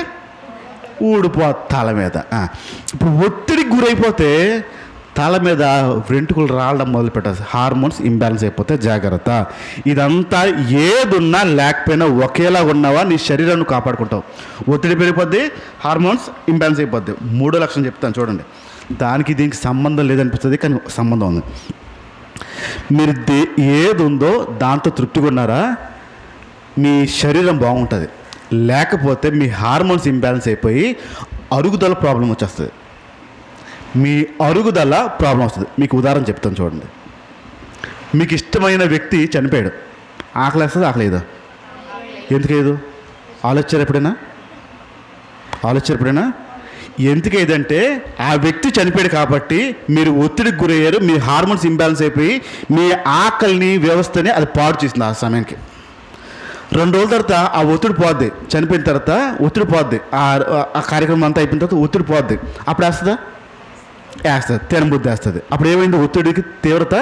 ఊడిపో తల మీద. ఇప్పుడు ఒత్తిడికి గురైపోతే తల మీద వెంట్రుకలు రావడం మొదలు పెట్టాలి. హార్మోన్స్ ఇంబ్యాలెన్స్ అయిపోతే జాగ్రత్త. ఇదంతా ఏదున్నా లేకపోయినా ఒకేలా ఉన్నావా నీ శరీరాన్ని కాపాడుకుంటావు. ఒత్తిడి పెరిగిపోద్ది, హార్మోన్స్ ఇంబ్యాలెన్స్ అయిపోద్ది. మూడో లక్షణం చెప్తాను చూడండి. దానికి దీనికి సంబంధం లేదనిపిస్తుంది, కానీ సంబంధం ఉంది. మీరు ఏది ఉందో దాంతో తృప్తిగా ఉన్నారా మీ శరీరం బాగుంటుంది. లేకపోతే మీ హార్మోన్స్ ఇంబ్యాలెన్స్ అయిపోయి అరుగుదల ప్రాబ్లం వచ్చేస్తుంది. మీ అరుగుదల ప్రాబ్లం వస్తుంది. మీకు ఉదాహరణ చెప్తాను చూడండి. మీకు ఇష్టమైన వ్యక్తి చనిపోయాడు, ఆకలి వేస్తుంది, ఆకలేదా? ఎందుకు లేదు? ఆలోచించారు ఎప్పుడైనా? ఎందుకు ఏదంటే ఆ వ్యక్తి చనిపోయాడు కాబట్టి మీరు ఒత్తిడికి గురయ్యారు. మీ హార్మోన్స్ ఇంబ్యాలెన్స్ అయిపోయి మీ ఆకలిని వ్యవస్థని అది పాడు చేసింది. ఆ సమయానికి 2 రోజుల తర్వాత ఆ ఒత్తిడి పోద్ది. చనిపోయిన తర్వాత ఒత్తిడి పోద్ది. ఆ కార్యక్రమం అంతా అయిపోయిన తర్వాత ఒత్తిడి పోద్ది. అప్పుడు వేస్తుంది, తినబుద్ధి వేస్తుంది. అప్పుడు ఏమైంది? ఒత్తిడికి తీవ్రత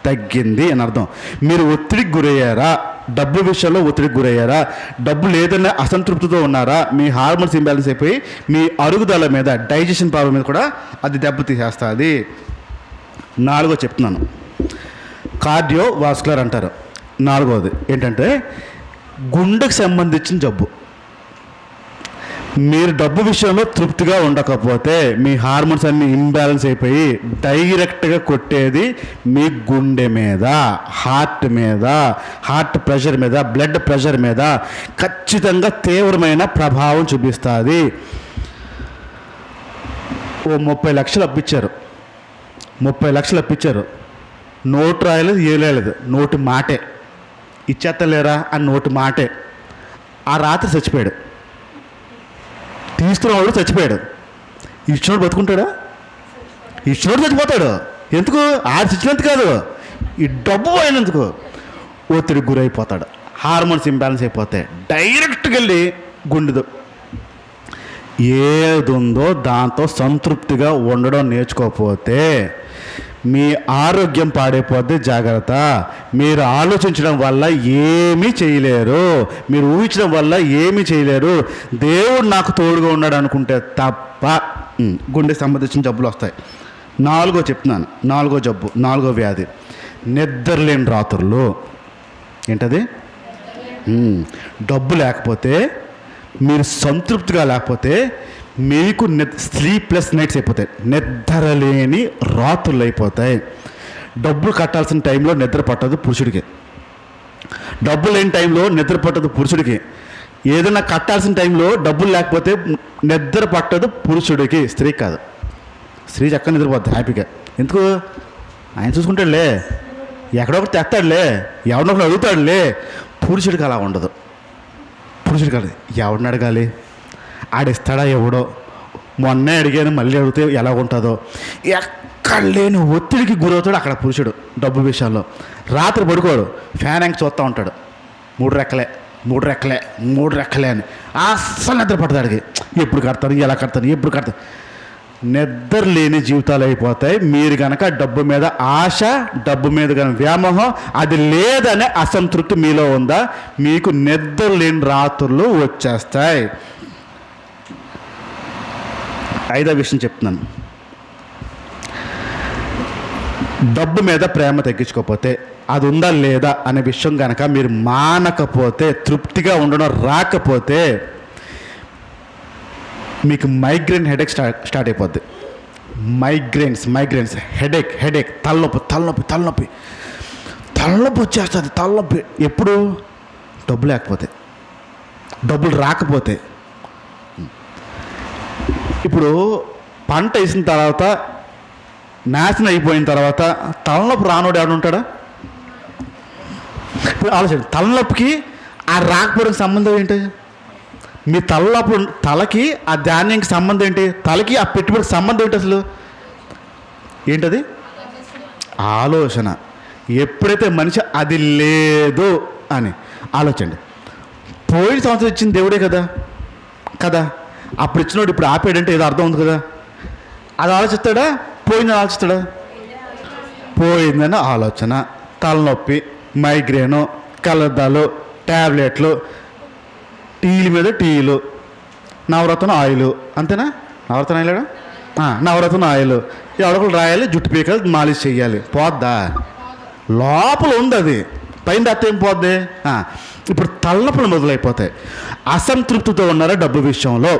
తగ్గింది అని అర్థం. మీరు ఒత్తిడికి గురయ్యారా? డబ్బు విషయంలో ఒత్తిడికి గురయ్యారా? డబ్బు లేదన్న అసంతృప్తితో ఉన్నారా? మీ హార్మోన్స్ ఇంబ్యాలెన్స్ అయిపోయి మీ అరుగుదల మీద, డైజెషన్ ప్రాబ్లం మీద కూడా అది దెబ్బతీసేస్తుంది. 4 చెప్తున్నాను, కార్డియో వాస్కులర్ అంటారు. 4వది ఏంటంటే గుండెకు సంబంధించిన జబ్బు. మీరు డబ్బు విషయంలో తృప్తిగా ఉండకపోతే మీ హార్మోన్స్ అన్నీ ఇంబ్యాలెన్స్ అయిపోయి డైరెక్ట్గా కొట్టేది మీ గుండె మీద, హార్ట్ ప్రెషర్ మీద, బ్లడ్ ప్రెషర్ మీద ఖచ్చితంగా తీవ్రమైన ప్రభావం చూపిస్తుంది. ఓ 30 లక్షలు అప్పించారు, 30 లక్షలు అప్పించారు. నోటు రాయలేదు, ఏలేదు, నోటి మాటే. ఇచ్చేత్తలేరా అని నోటి మాటే. ఆ రాత్రి చచ్చిపోయాడు. తీసుకున్నవాడు చచ్చిపోయాడు. ఇచ్చినోడు బతుకుంటాడా? ఇచ్చినోడు చచ్చిపోతాడు. ఎందుకు? ఆడు ఇచ్చినందుకు కాదు, ఈ డబ్బు పోయినందుకు ఒత్తిడికి గురైపోతాడు. హార్మోన్స్ ఇంబ్యాలెన్స్ అయిపోతాయి. డైరెక్ట్గా వెళ్ళి గుండెదు. ఏది ఉందో దాంతో సంతృప్తిగా ఉండడం నేర్చుకోకపోతే మీ ఆరోగ్యం పాడైపోద్ది. జాగ్రత్త. మీరు ఆలోచించడం వల్ల ఏమీ చేయలేరు, మీరు ఊహించడం వల్ల ఏమీ చేయలేరు. దేవుడు నాకు తోడుగా ఉన్నాడు అనుకుంటే తప్ప గుండెకి సంబంధించిన జబ్బులు వస్తాయి. 4 చెప్తున్నాను. 4 జబ్బు, 4 వ్యాధి నిద్రలేని రాత్రులు. ఏంటది? డబ్బు లేకపోతే, మీరు సంతృప్తిగా లేకపోతే మీకు స్లీప్లెస్ నైట్స్ అయిపోతాయి. నిద్రలేని రాత్రులు అయిపోతాయి. డబ్బులు కట్టాల్సిన టైంలో నిద్ర పట్టదు పురుషుడికి, డబ్బు లేని టైంలో నిద్ర పట్టదు పురుషుడికి. ఏదైనా కట్టాల్సిన టైంలో డబ్బులు లేకపోతే నిద్ర పట్టదు పురుషుడికి, స్త్రీకి కాదు. స్త్రీ చక్కగా నిద్రపోద్ది హ్యాపీగా. ఎందుకు? ఆయన చూసుకుంటాడులే, ఎక్కడొకటి తెస్తాడులే, ఎవరినొకరు అడుగుతాడులే. పురుషుడికి అలా ఉండదు. పురుషుడికి కాదు, ఎవరిని అడగాలి? ఆడిస్తాడా ఎవడో? మొన్నే అడిగాను, మళ్ళీ అడిగితే ఎలా ఉంటుందో. ఎక్కడ లేని ఒత్తిడికి గురవుతాడు అక్కడ పురుషుడు. డబ్బు విషయాల్లో రాత్రి పడుకోడు, ఫ్యాన్ యాంక్ చూస్తూ ఉంటాడు. 3 రెక్కలే మూడు రెక్కలే అని అస్సలు నిద్ర పడతాడికి. ఎప్పుడు కడతాను, ఎలా కడతాను, ఎప్పుడు కడతాను. నిద్ర లేని జీవితాలు అయిపోతాయి. మీరు కనుక డబ్బు మీద ఆశ, డబ్బు మీద కనుక వ్యామోహం అది లేదనే అసంతృప్తి మీలో ఉందా, మీకు నిద్ర లేని రాత్రులు వచ్చేస్తాయి. 5వ విషయం చెప్తున్నాను. డబ్బు మీద ప్రేమ తగ్గించుకోకపోతే, అది ఉందా లేదా అనే విషయం కనుక మీరు మానకపోతే, తృప్తిగా ఉండడం రాకపోతే మీకు మైగ్రేన్ హెడేక్ స్టార్ట్ అయిపోద్ది. మైగ్రేన్స్ హెడేక్ తలనొప్పి వచ్చేస్తుంది. తలనొప్పి ఎప్పుడు? డబ్బు లేకపోతే, డబ్బులు రాకపోతే. ఇప్పుడు పంట వేసిన తర్వాత నాశనం అయిపోయిన తర్వాత తలనొప్పి రానోడు ఎవడు ఉంటాడా? ఇప్పుడు ఆలోచన, తలనొప్పికి ఆ రాకపోవడానికి సంబంధం ఏంటి? మీ తలకి ఆ ధాన్యానికి సంబంధం ఏంటి? తలకి ఆ పెట్టుబడికి సంబంధం ఏంటి అసలు? ఏంటది? ఆలోచన. ఎప్పుడైతే మనిషి అది లేదు అని ఆలోచండి. పోయిన సంవత్సరం ఇచ్చిన దేవుడే కదా అప్పుడు ఇచ్చినోడు ఇప్పుడు ఆపేడంటే ఏదో అర్థం ఉంది కదా. అది ఆలోచిస్తాడా? పోయిందని ఆలోచిస్తాడా? పోయిందని ఆలోచన. తలనొప్పి, మైగ్రేను, కలద్దాలు, ట్యాబ్లెట్లు, టీలు మీద టీలు, నవరత్న ఆయిల్. అంతేనా? నవరత్న ఆయిల్, నవరత్న ఆయిల్ ఎవడొకరు రాయాలి, జుట్టు పీకాలి, మాలిష్ చేయాలి. పోద్దా? లోపల ఉంది అది, పైన దత్త ఏం పోద్ది? ఇప్పుడు తలనొప్పులు మొదలైపోతాయి. అసంతృప్తితో ఉన్నారా డబ్బు విషయంలో?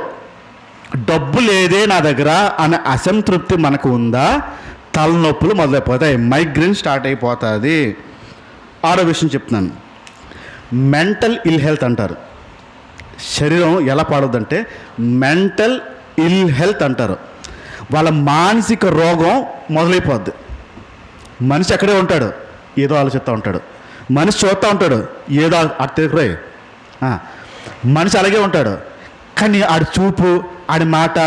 డబ్బు లేదే నా దగ్గర అనే అసంతృప్తి మనకు ఉందా? తలనొప్పులు మొదలైపోతాయి, మైగ్రేన్ స్టార్ట్ అయిపోతుంది. 6వ విషయం చెప్తున్నాను. మెంటల్ ఇల్ హెల్త్ అంటారు. శరీరం ఎలా పాడొద్దంటే మెంటల్ ఇల్ హెల్త్ అంటారు. వాళ్ళ మానసిక రోగం మొదలైపోద్ది. మనిషి అక్కడే ఉంటాడు, ఏదో ఆలోచిస్తూ ఉంటాడు. మనిషి చూస్తూ ఉంటాడు, ఏదో అట్టేకురాయి. మనిషి అలాగే ఉంటాడు, కానీ ఆడి చూపు, ఆడి మాట,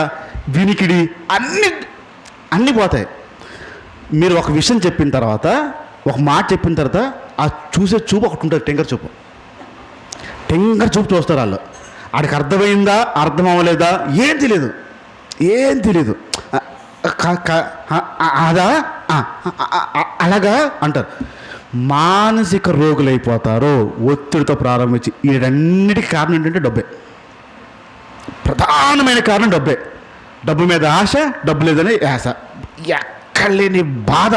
వినికిడి అన్నీ పోతాయి. మీరు ఒక విషయం చెప్పిన తర్వాత, ఒక మాట చెప్పిన తర్వాత ఆ చూసే చూపు ఒకటి ఉంటుంది, టెంకర్ చూపు చూస్తారు వాళ్ళు. ఆడికి అర్థమైందా, అర్థం అవ్వలేదా ఏం తెలియదు. అదా అలాగా అంటారు. మానసిక రోగులైపోతారు ఒత్తిడితో ప్రారంభించి. వీటన్నిటికీ కారణం ఏంటంటే డబ్బే. ప్రధానమైన కారణం డబ్బే. డబ్బు మీద ఆశ, డబ్బు లేదని ఆశ, ఎక్కడ లేని బాధ.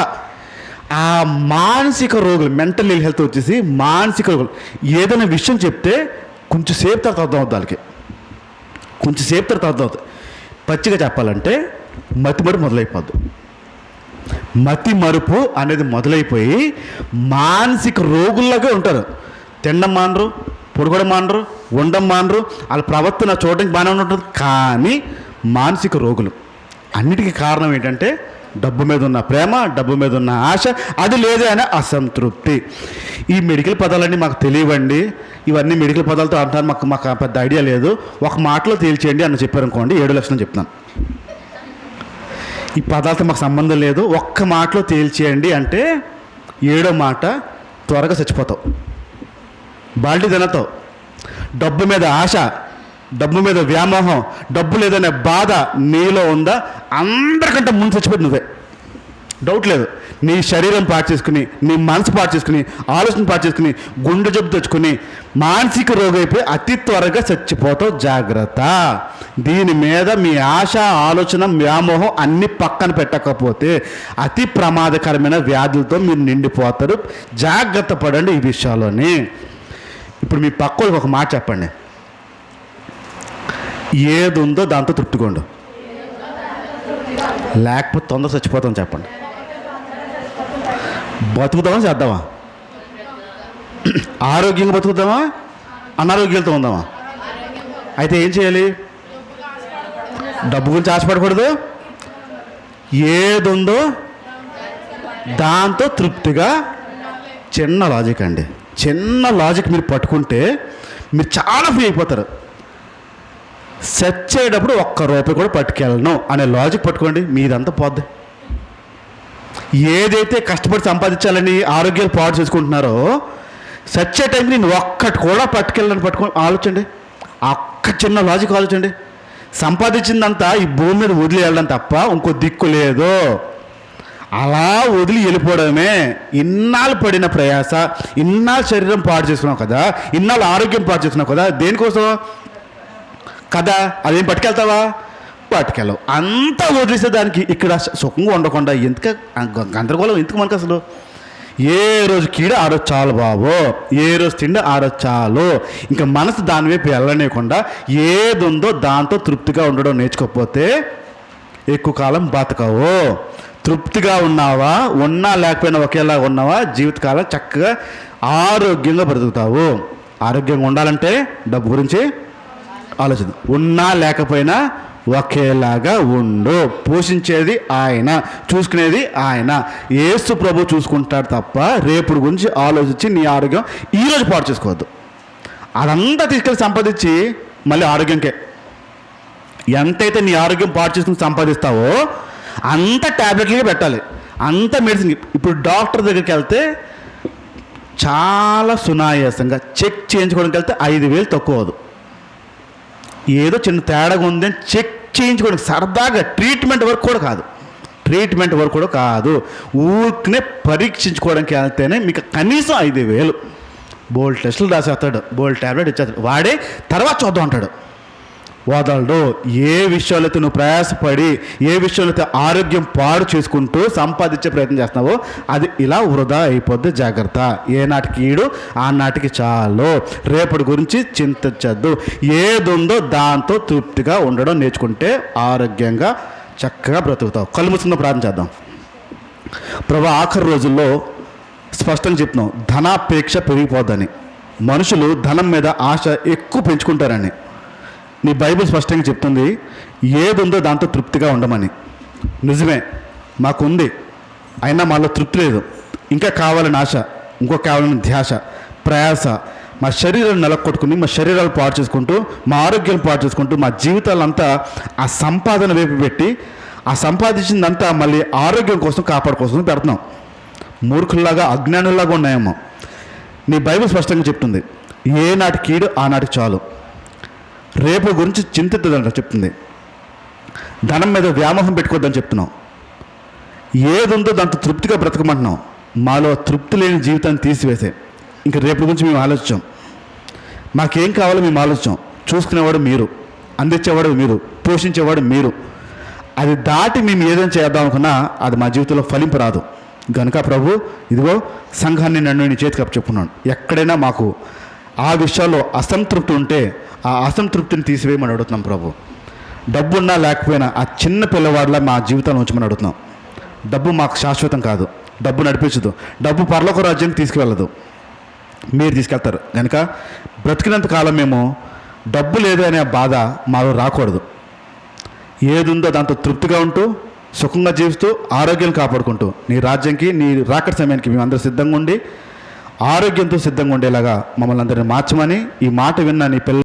ఆ మానసిక రోగులు, మెంటల్ ఇల్ హెల్త్ వచ్చేసి మానసిక రోగులు. ఏదైనా విషయం చెప్తే కొంచెం సేపు తర్వాత అర్థం అవుతుంది వాళ్ళకి, కొంచెం సేపు తర్వాత అర్థం అవుతుంది. పచ్చిగా చెప్పాలంటే మతి మరుపు అనేది మొదలైపోయి మానసిక రోగుల్లాగే ఉంటారు. తినడం మానరు, పొడుగడం మానరు, ఉండడం మానరు. వాళ్ళ ప్రవర్తన చూడడానికి బాగానే ఉంటుంది, కానీ మానసిక రోగులు. అన్నిటికీ కారణం ఏంటంటే డబ్బు మీద ఉన్న ప్రేమ, డబ్బు మీద ఉన్న ఆశ, అది లేదే అనే అసంతృప్తి. ఈ మెడికల్ పదాలన్నీ మాకు తెలియవండి, ఇవన్నీ మెడికల్ పదాలతో అంటారు, మాకు పెద్ద ఐడియా లేదు, ఒక మాటలో తేల్చేయండి అని చెప్పారనుకోండి, 7 లక్షలు చెప్తున్నాను. ఈ పదాలతో మాకు సంబంధం లేదు, ఒక్క మాటలో తేల్చేయండి అంటే 7వ మాట త్వరగా చచ్చిపోతావు, బాల్టీ తినతావు. డబ్బు మీద ఆశ, డబ్బు మీద వ్యామోహం, డబ్బు లేదనే బాధ నీలో ఉందా, అందరికంటే ముందు చచ్చిపోయి నువ్వే, డౌట్ లేదు. నీ శరీరం పాటు చేసుకుని, నీ మనసు పాటు చేసుకుని, ఆలోచన పాటు చేసుకుని, గుండె జబ్బు తెచ్చుకుని మానసిక రోగం అయిపోయి అతి త్వరగా చచ్చిపోతావు, జాగ్రత్త. దీని మీద మీ ఆశ, ఆలోచన, వ్యామోహం అన్నీ పక్కన పెట్టకపోతే అతి ప్రమాదకరమైన వ్యాధులతో మీరు నిండిపోతారు. జాగ్రత్త పడండి ఈ విషయాల్లోని. ఇప్పుడు మీ పక్కలకు ఒక మాట చెప్పండి, ఏది ఉందో దాంతో తృప్తికోండు, లేకపోతే తొందర చచ్చిపోతాం. చెప్పండి, బతుకుదామా చేద్దామా? ఆరోగ్యంగా బతుకుదామా, అనారోగ్యాలతో ఉందామా? అయితే ఏం చేయాలి? డబ్బు గురించి ఆశపడకూడదు, ఏది ఉందో దాంతో తృప్తిగా. చిన్న లాజిక్ అండి, చిన్న లాజిక్ మీరు పట్టుకుంటే మీరు చాలా ఫ్రీ అయిపోతారు. సెర్చ్ అయ్యేటప్పుడు ₹1 కూడా పట్టుకెళ్ళను అనే లాజిక్ పట్టుకోండి, మీదంతా పోద్ది. ఏదైతే కష్టపడి సంపాదించాలని ఆరోగ్యాలు పాడు చేసుకుంటున్నారో సచ్చే టైంకి నేను ఒక్కటి కూడా ఆలోచండి. ఆ ఒక్క చిన్న లాజిక్ ఆలోచండి. సంపాదించిందంతా ఈ భూమి మీద వదిలి వెళ్ళడం తప్ప ఇంకో దిక్కు లేదు. అలా వదిలి వెళ్ళిపోవడమే. ఇన్నాళ్ళు పడిన ప్రయాస, ఇన్నాళ్ళు శరీరం పాడు చేసుకున్నావు కదా, ఇన్నాళ్ళు ఆరోగ్యం పాడు చేసుకున్నావు కదా, దేనికోసం కదా? అదేం పట్టుకెళ్తావా? పట్టుకెళ్ళవు. అంతా వదిలేసే దానికి ఇక్కడ సుఖంగా ఉండకుండా ఎందుకు గందరగోళం? ఎందుకు మనకు అసలు? ఏ రోజు కీడ ఆ రోజు చాలు బాబు, ఏ రోజు తిండి ఆ రోజు చాలు. ఇంకా మనసు దాని వైపు వెళ్ళనేయకుండా ఏది ఉందో దాంతో తృప్తిగా ఉండడం నేర్చుకోకపోతే ఎక్కువ కాలం బతకవు. తృప్తిగా ఉన్నావా, ఉన్నా లేకపోయినా ఒకేలా ఉన్నావా, జీవితకాలం చక్కగా ఆరోగ్యంగా బ్రతుకుతావు. ఆరోగ్యంగా ఉండాలంటే డబ్బు గురించి ఆలోచన. ఉన్నా లేకపోయినా ఒకేలాగా ఉండు. పోషించేది ఆయన, చూసుకునేది ఆయన. యేసు ప్రభు చూసుకుంటాడు తప్ప రేపు గురించి ఆలోచించి నీ ఆరోగ్యం ఈరోజు పాడు చేసుకోవద్దు. అదంతా తీసుకెళ్ళి సంపాదించి మళ్ళీ ఆరోగ్యంకే. ఎంతైతే నీ ఆరోగ్యం పాడు చేసుకుని సంపాదిస్తావో అంత ట్యాబ్లెట్లకే పెట్టాలి, అంత మెడిసిన్. ఇప్పుడు డాక్టర్ దగ్గరికి వెళ్తే చాలా సునాయాసంగా చెక్ చేయించుకోవడానికి వెళ్తే 5,000 తక్కువ అవదు. ఏదో చిన్న తేడాగా ఉందని చెక్ చేయించుకోవడానికి సరదాగా ట్రీట్మెంట్ వరకు కూడా కాదు, ఊరికనే పరీక్షించుకోవడానికి వెళ్తేనే మీకు కనీసం 5,000. బోల్డ్ టెస్టులు రాసేస్తాడు, బోల్డ్ ట్యాబ్లెట్ ఇచ్చేస్తాడు, వాడే తర్వాత చూద్దాం అంటాడు. వదలడు. ఏ విషయాలు అయితే నువ్వు ప్రయాసపడి, ఏ విషయాలు అయితే ఆరోగ్యం పాడు చేసుకుంటూ సంపాదించే ప్రయత్నం చేస్తున్నావో అది ఇలా వృధా అయిపోద్ది. జాగ్రత్త. ఏనాటికి ఈడు ఆనాటికి చాలు. రేపటి గురించి చింతించద్దు. ఏది ఉందో దాంతో తృప్తిగా ఉండడం నేర్చుకుంటే ఆరోగ్యంగా చక్కగా బ్రతుకుతావు. కళ్ళు మూసుకున్న ప్రార్థన చేద్దాం. ప్రభు, ఆఖరి రోజుల్లో స్పష్టంగా చెప్తున్నాం, ధనాపేక్ష పెరిగిపోద్దని. మనుషులు ధనం మీద ఆశ ఎక్కువ పెంచుకుంటారని నీ బైబిల్ స్పష్టంగా చెప్తుంది. ఏది ఉందో దాంతో తృప్తిగా ఉండమని. నిజమే, మాకుంది, అయినా మాలో తృప్తి లేదు. ఇంకా కావాలని ఆశ, ఇంకో కావాలని ధ్యాస, ప్రయాస. మా శరీరాన్ని నెలకొట్టుకుని మా శరీరాలు పాడు చేసుకుంటూ, మా ఆరోగ్యం పాడు చేసుకుంటూ, మా జీవితాలంతా ఆ సంపాదన వైపు పెట్టి, ఆ సంపాదించిందంతా మళ్ళీ ఆరోగ్యం కోసం కాపాడుకోసం పెడుతున్నాం. మూర్ఖుల్లాగా, అజ్ఞానుల్లాగా ఉన్నాయేమో. నీ బైబిల్ స్పష్టంగా చెప్తుంది, ఏనాటి కీడు ఆనాటికి చాలు. రేపు గురించి చింతిద్దంట చెప్తుంది. ధనం మీద వ్యామోహం పెట్టుకోవద్దని చెప్తున్నాం. ఏది ఉందో దాంతో తృప్తిగా బ్రతకమంటున్నాం. మాలో తృప్తి లేని జీవితాన్ని తీసివేసే ఇంకా రేపు గురించి మేము ఆలోచించాం. మాకేం కావాలో మేము ఆలోచించాం. చూసుకునేవాడు మీరు, అందించేవాడు మీరు, పోషించేవాడు మీరు. అది దాటి మేము ఏదైనా చేద్దాం అనుకున్నా అది మా జీవితంలో ఫలింపు రాదు. కనుక ప్రభు, ఇదిగో సంఘాన్ని నన్ను నీ చేతికి అప్పచెప్పుకున్నాను. ఎక్కడైనా మాకు ఆ విషయాల్లో అసంతృప్తి ఉంటే ఆ అసంతృప్తిని తీసివేయమని అడుగుతున్నాం ప్రభు. డబ్బున్నా లేకపోయినా ఆ చిన్న పిల్లవాడిలా మా జీవితాన్ని ఉంచమని అడుగుతున్నాం. డబ్బు మాకు శాశ్వతం కాదు, డబ్బు నడిపించదు, డబ్బు పరలోక రాజ్యానికి తీసుకువెళ్ళదు, మీరు తీసుకెళ్తారు. కనుక బ్రతికినంత కాలం మేము డబ్బు లేదు అనే బాధ మాలో రాకూడదు. ఏది ఉందో దాంతో తృప్తిగా ఉంటూ, సుఖంగా జీవిస్తూ, ఆరోగ్యాన్ని కాపాడుకుంటూ నీ రాజ్యానికి, నీ రాకడ సమయానికి మేము అందరూ సిద్ధంగా ఉండి ఆరోగ్యంతో సిద్ధంగా ఉండేలాగా మమ్మల్ని అందరినీ మార్చమని ఈ మాట విన్న నీ పిల్లలు